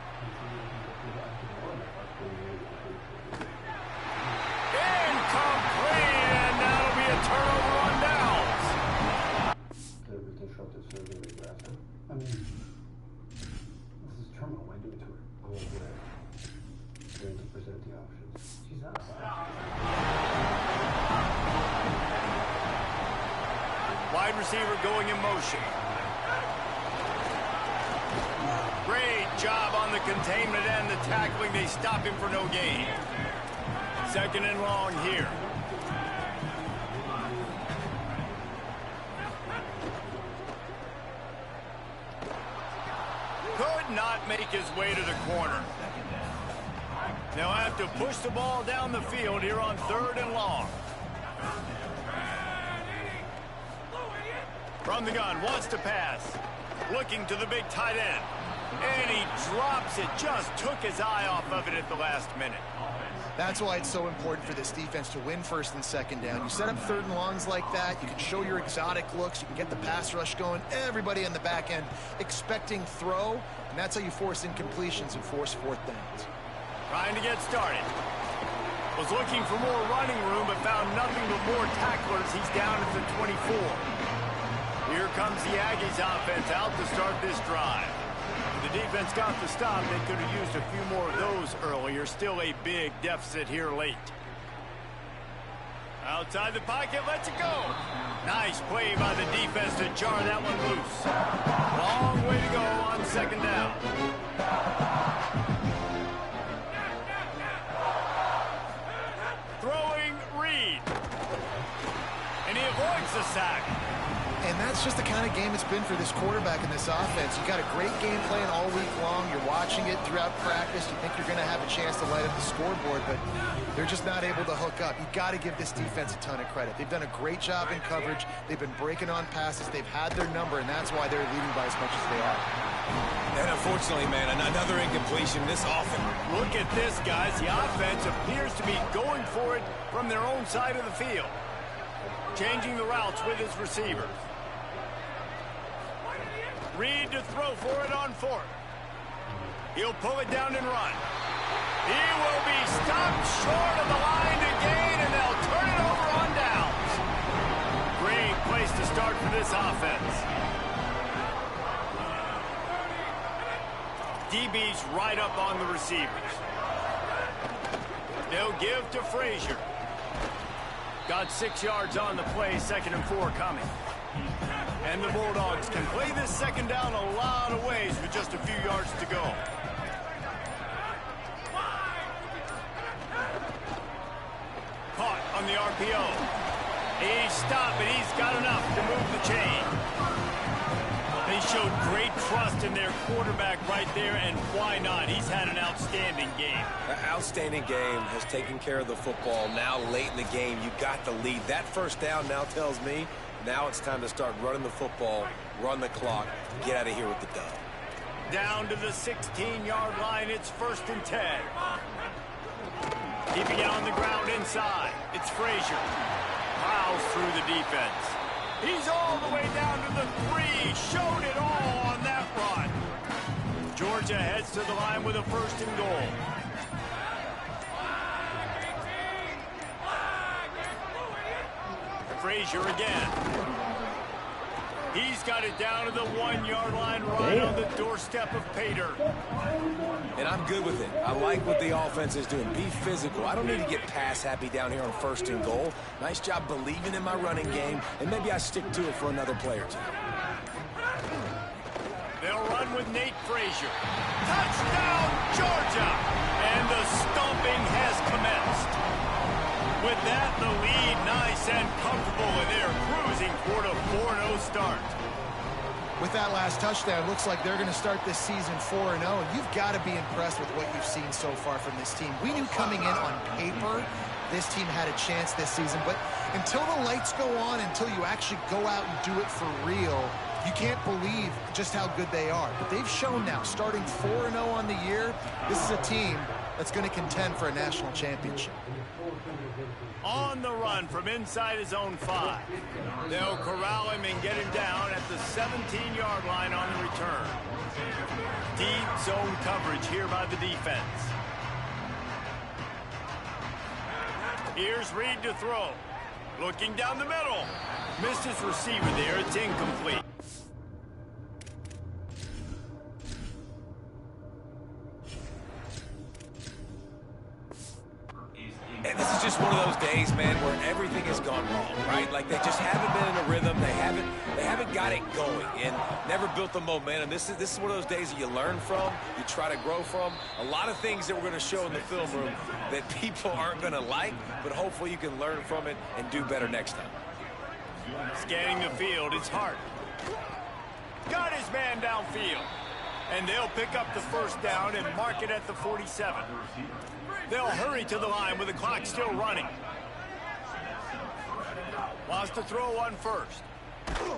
Speaker 2: Incomplete, and that'll be a turnover on downs.
Speaker 12: Disruptive surgery with grass, huh? I mean, this is terminal. Why do it to her? I won't do it. Going to present the options. She's out.
Speaker 2: Wide receiver going in motion. Great job on the containment and the tackling. They stop him for no gain. 2nd and long here. Could not make his way to the corner. They'll have to push the ball down the field here on 3rd and long. From the gun, wants to pass. Looking to the big tight end. And he drops it. Just took his eye off of it at the last minute.
Speaker 4: That's why it's so important for this defense to win 1st and 2nd down. You set up 3rd and longs like that. You can show your exotic looks. You can get the pass rush going. Everybody in the back end expecting throw. And that's how you force incompletions and force 4th downs.
Speaker 2: Trying to get started. Was looking for more running room, but found nothing but more tacklers. He's down at the 24. Here comes the Aggies offense out to start this drive. The defense got the stop. They could have used a few more of those earlier. Still a big deficit here late. Outside the pocket, lets it go. Nice play by the defense to jar that one loose. Long way to go on 2nd down. Throwing Reed. And he avoids the sack.
Speaker 4: And that's just the kind of game it's been for this quarterback in this offense. You got a great game plan all week long. You're watching it throughout practice. You think you're going to have a chance to light up the scoreboard, but they're just not able to hook up. You got to give this defense a ton of credit. They've done a great job in coverage. They've been breaking on passes. They've had their number, and that's why they're leading by as much as they are.
Speaker 3: And unfortunately, man, another incompletion this often.
Speaker 2: Look at this, guys. The offense appears to be going for it from their own side of the field. Changing the routes with his receivers. Reed to throw for it on 4th. He'll pull it down and run. He will be stopped short of the line to gain, and they'll turn it over on downs. Great place to start for this offense. DB's right up on the receivers. They'll give to Frazier. Got 6 yards on the play, 2nd and 4 coming. And the Bulldogs can play this 2nd down a lot of ways with just a few yards to go. Caught on the RPO. He stopped, but he's got enough to move the chain. They showed great trust in their quarterback right there, and why not? He's had an outstanding game.
Speaker 3: An outstanding game, has taken care of the football. Now late in the game, you got the lead. That 1st down now tells me now it's time to start running the football, run the clock, get out of here with the dub.
Speaker 2: Down to the 16-yard line, it's 1st and 10. Keeping it on the ground inside. It's Frazier. Plows through the defense. He's all the way down to the 3. Showed it all on that run. Georgia heads to the line with a 1st and goal. Frazier again. He's got it down to the 1-yard line right on the doorstep of Pater.
Speaker 3: And I'm good with it. I like what the offense is doing. Be physical. I don't need to get pass happy down here on 1st and goal. Nice job believing in my running game, and maybe I stick to it for another play or 2.
Speaker 2: They'll run with Nate Frazier. Touchdown, Georgia! And the stomping has commenced. With that, the lead nice and comfortable, and they're cruising toward a 4-0 start.
Speaker 4: With that last touchdown, looks like they're going to start this season 4-0, and you've got to be impressed with what you've seen so far from this team. We knew coming in on paper this team had a chance this season, but until the lights go on, until you actually go out and do it for real, you can't believe just how good they are. But they've shown now, starting 4-0 on the year, this is a team that's going to contend for a national championship.
Speaker 2: On the run from inside his own 5. They'll corral him and get him down at the 17-yard line on the return. Deep zone coverage here by the defense. Here's Reed to throw. Looking down the middle. Missed his receiver there. It's incomplete.
Speaker 3: And this is just one of those days, man, where everything has gone wrong, right? Like they just haven't been in a rhythm. They haven't got it going and never built the momentum. This is one of those days that you learn from, you try to grow from. A lot of things that we're going to show in the film room that people aren't going to like, but hopefully you can learn from it and do better next time.
Speaker 2: Scanning the field, it's Hart. Got his man downfield. And they'll pick up the first down and mark it at the 47. They'll hurry to the line with the clock still running. Wants to throw on first.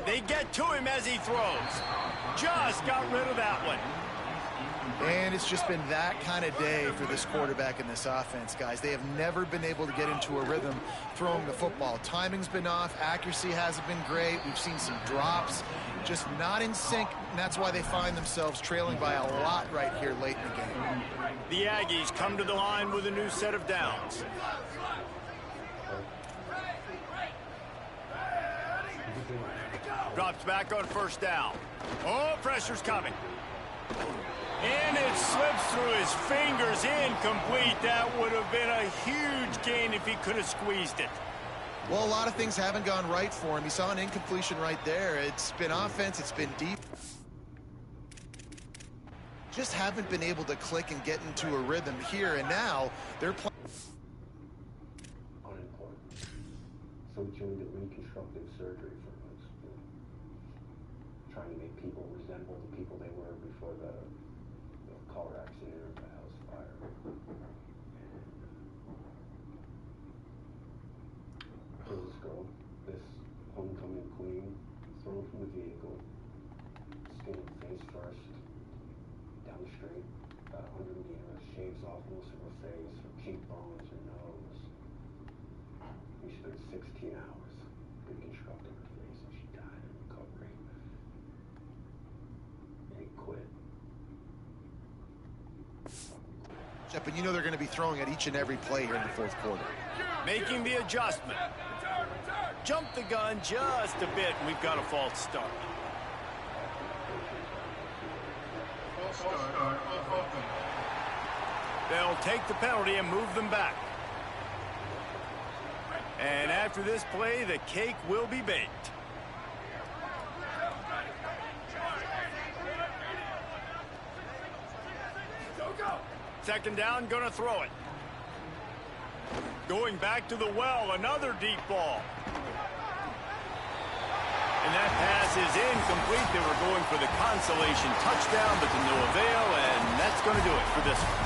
Speaker 2: They get to him as he throws. Just got rid of that one.
Speaker 4: And it's just been that kind of day for this quarterback and this offense, guys. They have never been able to get into a rhythm throwing the football. Timing's been off. Accuracy hasn't been great. We've seen some drops. Just not in sync, and that's why they find themselves trailing by a lot right here late in the game.
Speaker 2: The Aggies come to the line with a new set of downs. Drops back on first down. Oh, pressure's coming. And it slips through his fingers, incomplete. That would have been a huge gain if he could have squeezed it.
Speaker 4: Well, a lot of things haven't gone right for him. He saw an incompletion right there. It's been offense, it's been deep. Just haven't been able to click and get into a rhythm here, and now they're playing.
Speaker 12: Unimportant. So joined a reconstructive surgery for most people, trying to make people resemble the people they were before the car accident or the house fire. There's this girl, this homecoming queen, thrown from the vehicle, standing face first, down the street, about 100 meters, shaves off most of her face, her cheekbones, her nose. We spent 16 hours reconstructing her face, and she died in recovery. And he quit.
Speaker 4: And you know they're going to be throwing at each and every play here in the fourth quarter.
Speaker 2: Making the adjustment. Jump the gun just a bit, and we've got a false start. They'll take the penalty and move them back. And after this play, the cake will be baked. Second down, gonna throw it. Going back to the well, another deep ball. And that pass is incomplete. They were going for the consolation touchdown, but to no avail, and that's going to do it for this one.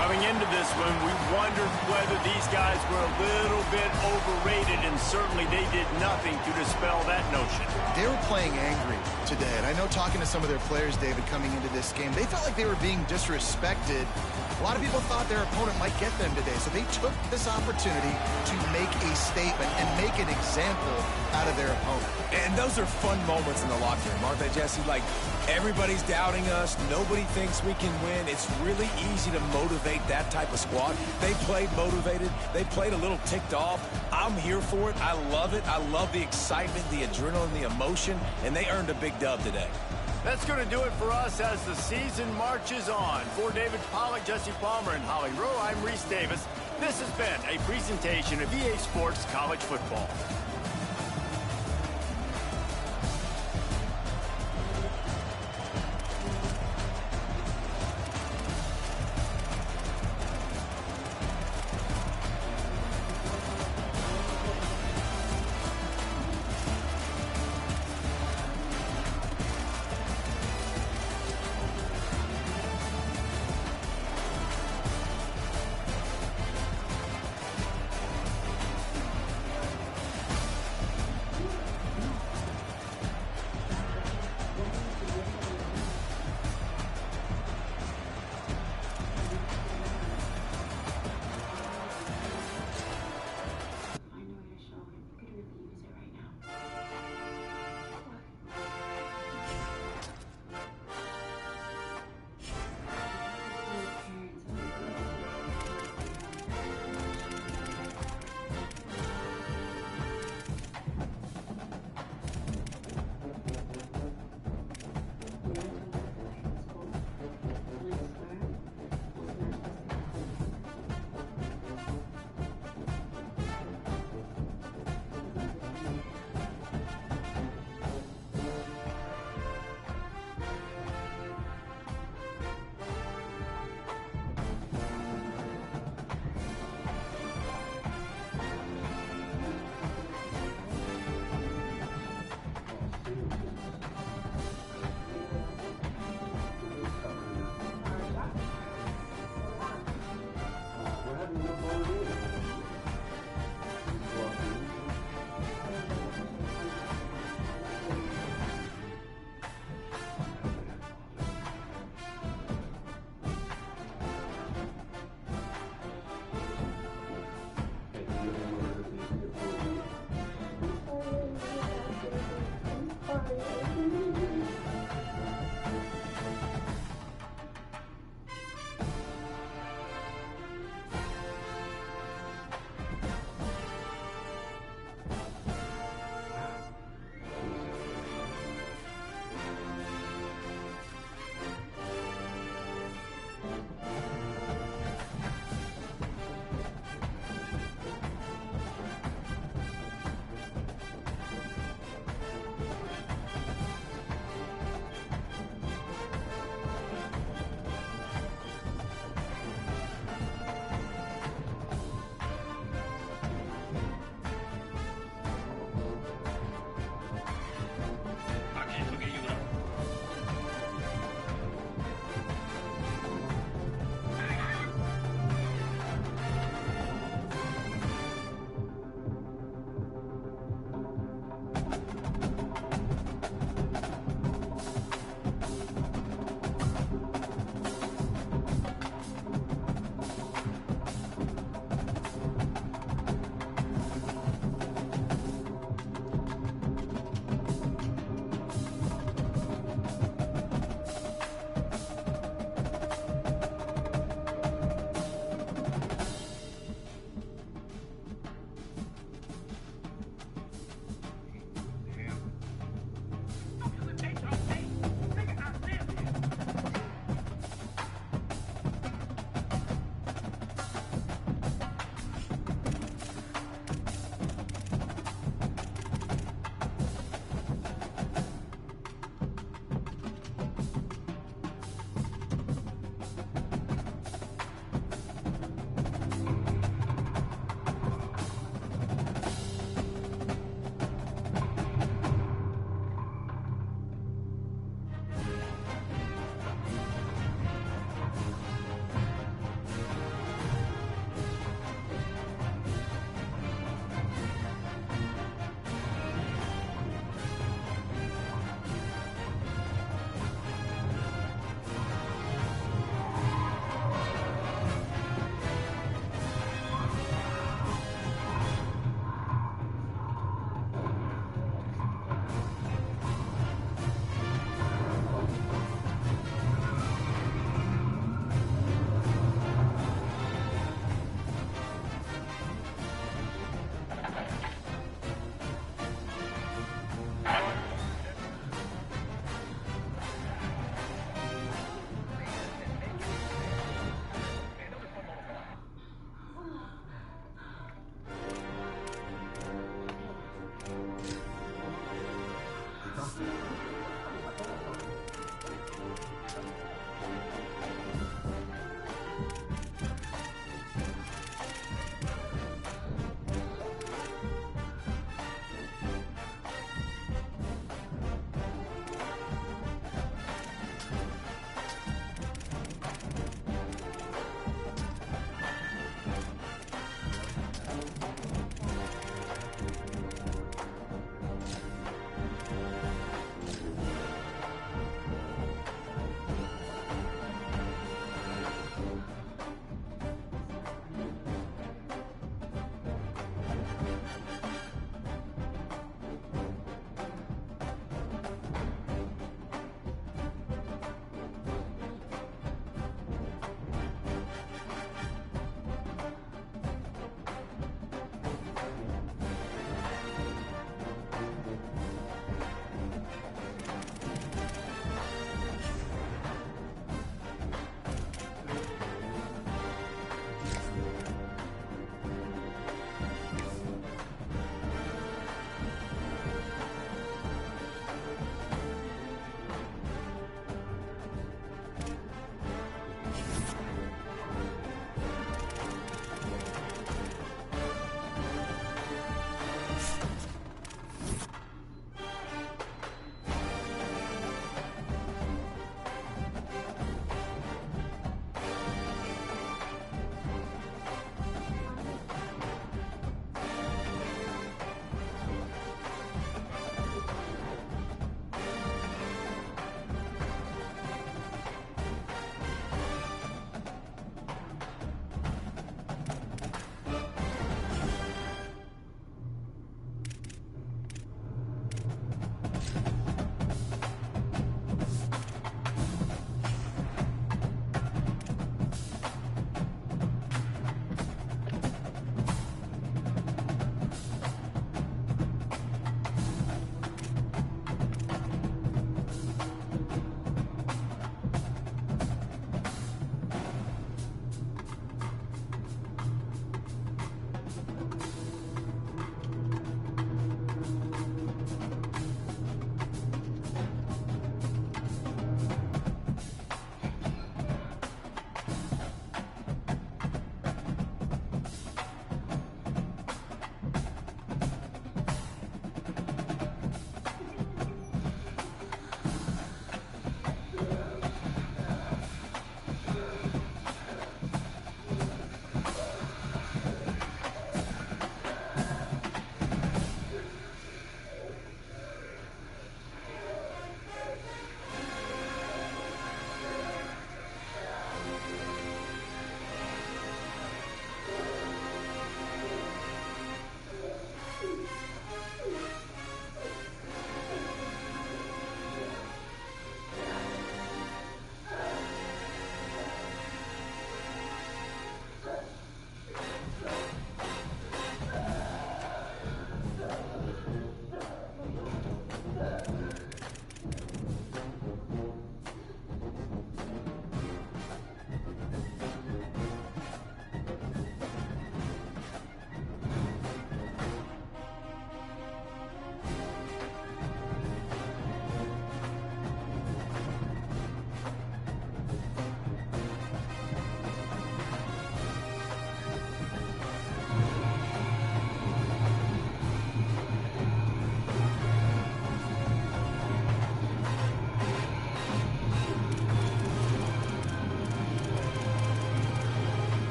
Speaker 2: Coming into this one, we wondered whether these guys were a little bit overrated, and certainly they did nothing to dispel that notion.
Speaker 4: They were playing angry today, and I know talking to some of their players, David, coming into this game, they felt like they were being disrespected. A lot of people thought their opponent might get them today, so they took this opportunity to make a statement and make an example out of their opponent.
Speaker 3: And those are fun moments in the locker room, aren't they, Jesse? Like, everybody's doubting us. Nobody thinks we can win. It's really easy to motivate that type of squad. They played motivated. They played a little ticked off. I'm here for it. I love it. I love the excitement, the adrenaline, the emotion, and they earned a big dub today.
Speaker 2: That's going to do it for us as the season marches on. For David Pollack, Jesse Palmer, and Holly Rowe, I'm Reese Davis. This has been a presentation of EA Sports College Football.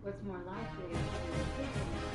Speaker 8: What's more likely is to be a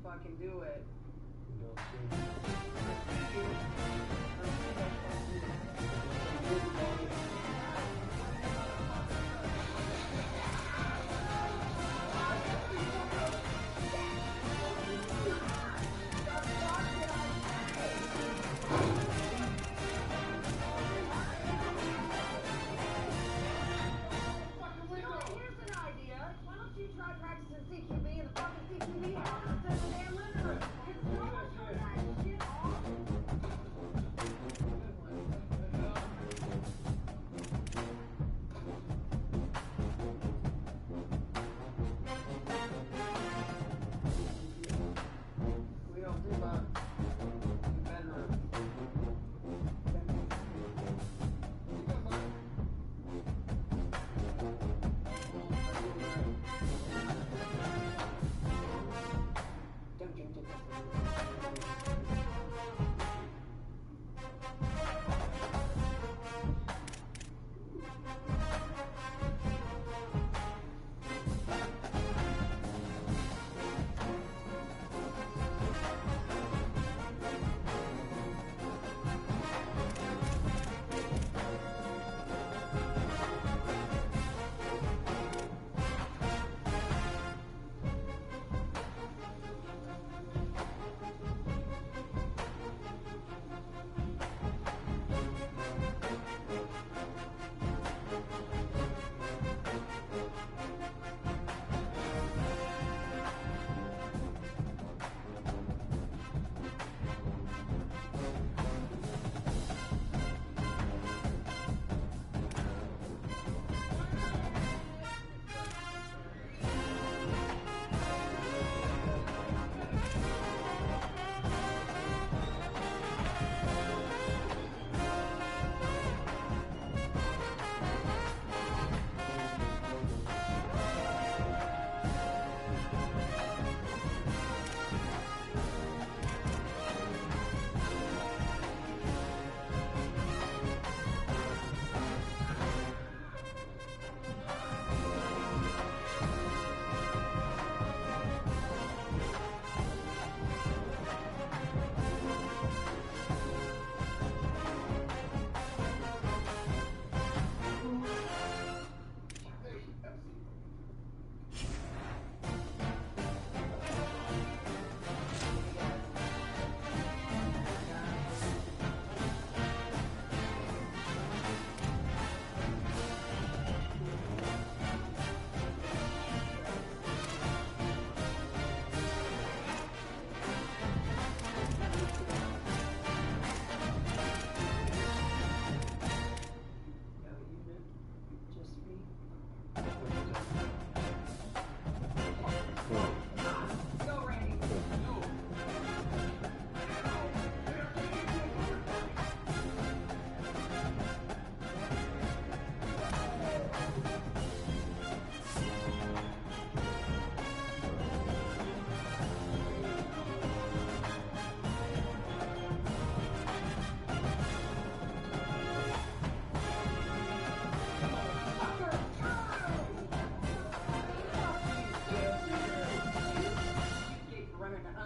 Speaker 13: fucking do it.
Speaker 14: Try practicing CQB in the fucking CQB house instead of the damn living room. It's so much fun, that shit off.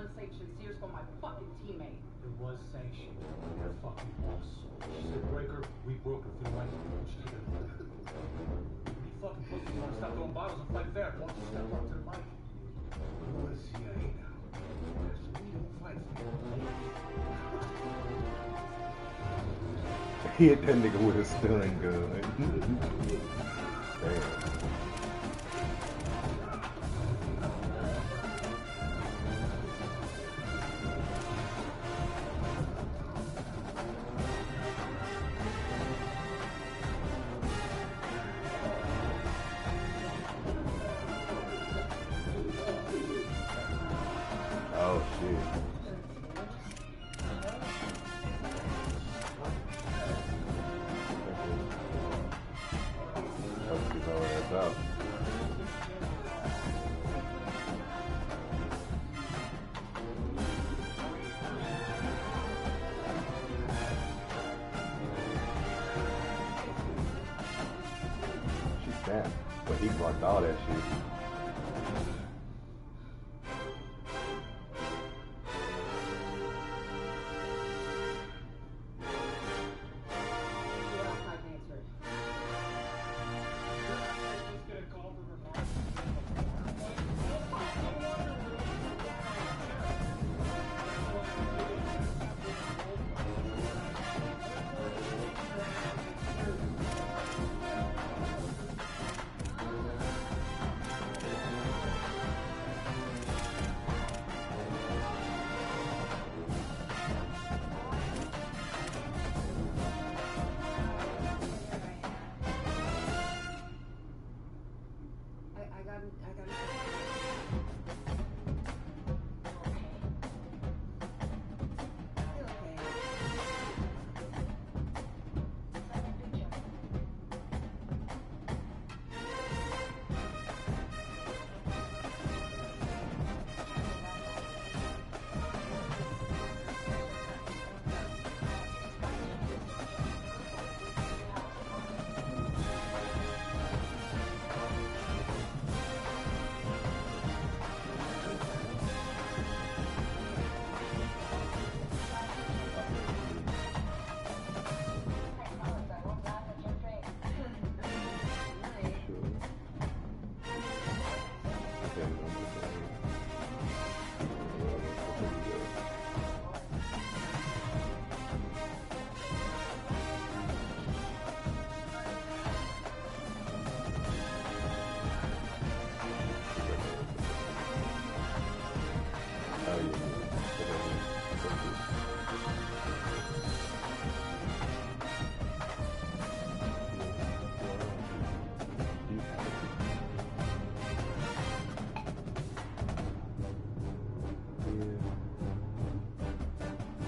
Speaker 13: unsanctioned Sears for my fucking teammate.
Speaker 14: It was sanctioned. Your fucking boss. She said break her, we broke her. If you like, she did it. You fucking pussies want to stop throwing bottles and fight fair. Why don't you step up to the mic? We're the CIA now. So we don't fight for
Speaker 5: He hit that nigga with a stun gun. Damn. Oh shit. Let's get all that out. She snapped, but he blocked all that shit.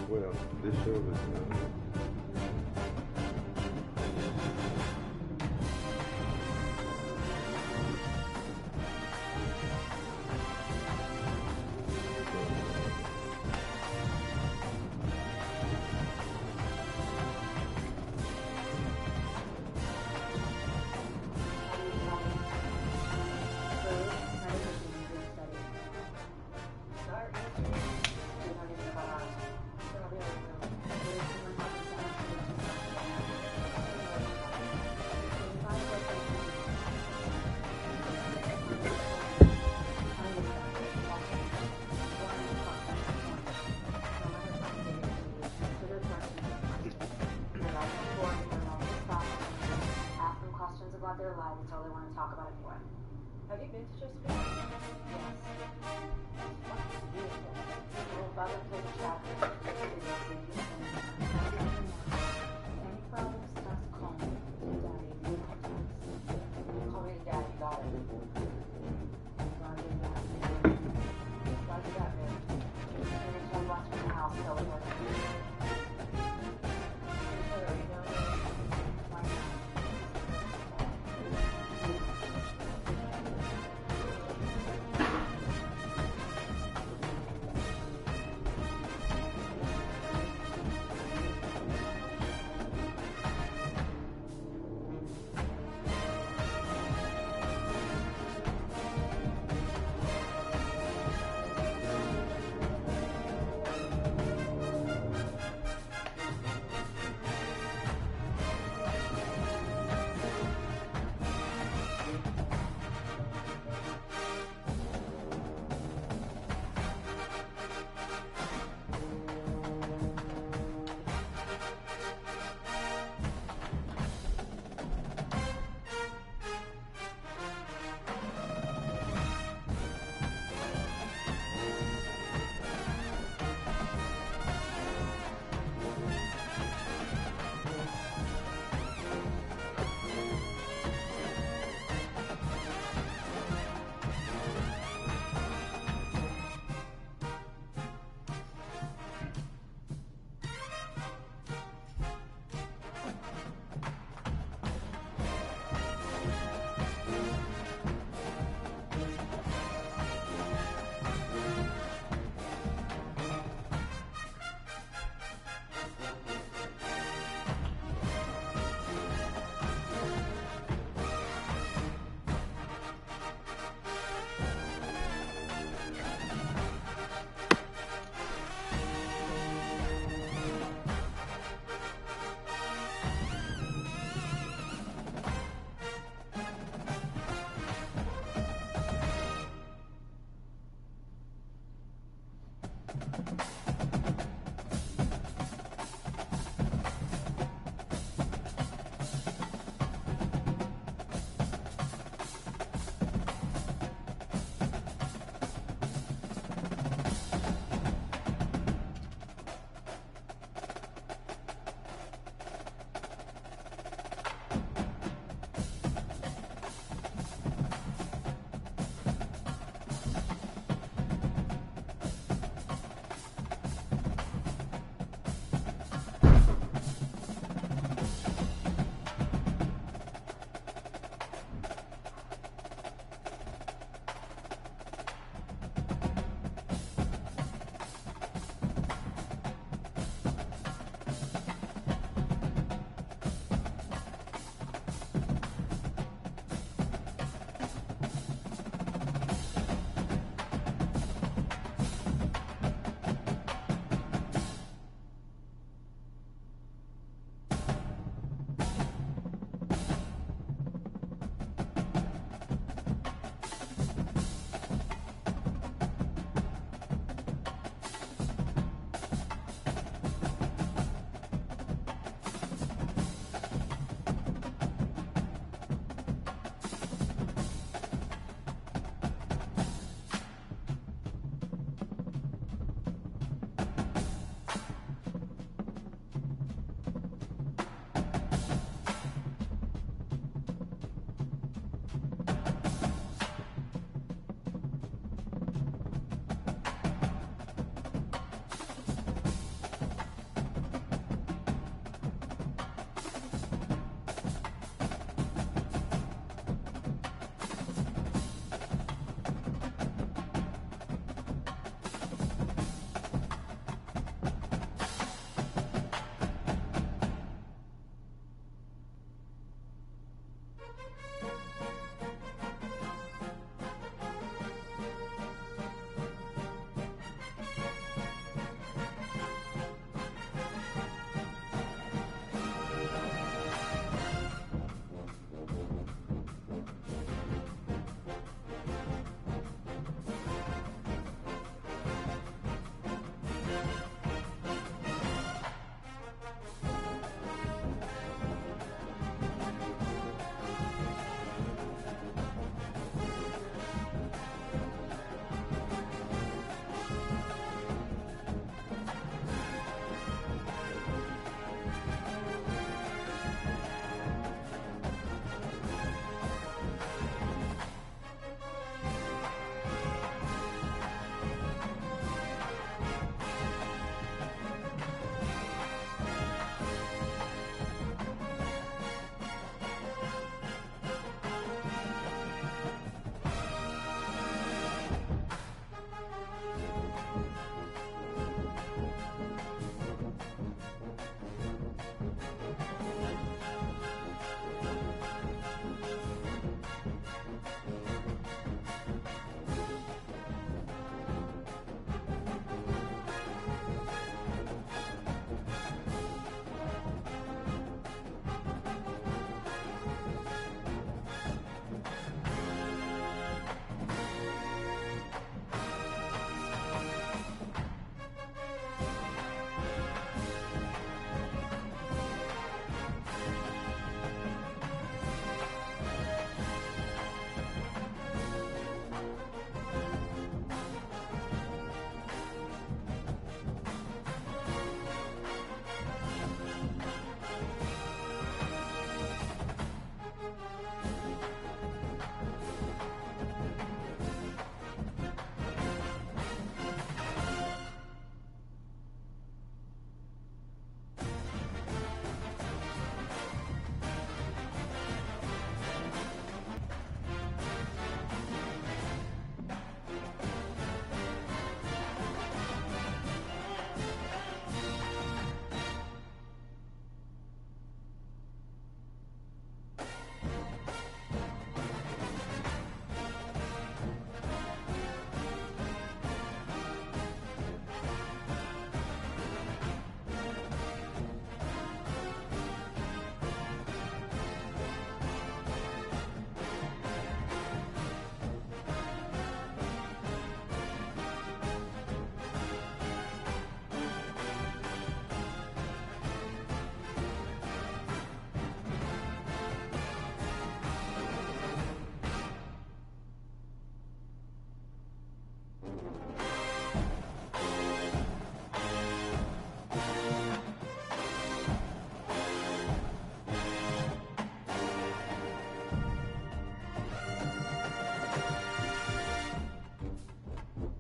Speaker 5: Well, this show was
Speaker 8: their life. It's all they want to talk about anyway. Have you been to Just Yes. Little brother played a chapter. Any problems, just call me. Daddy. Call me Daddy, got it. Why do that, man? You're told once from the house, tell it what it is.
Speaker 5: it.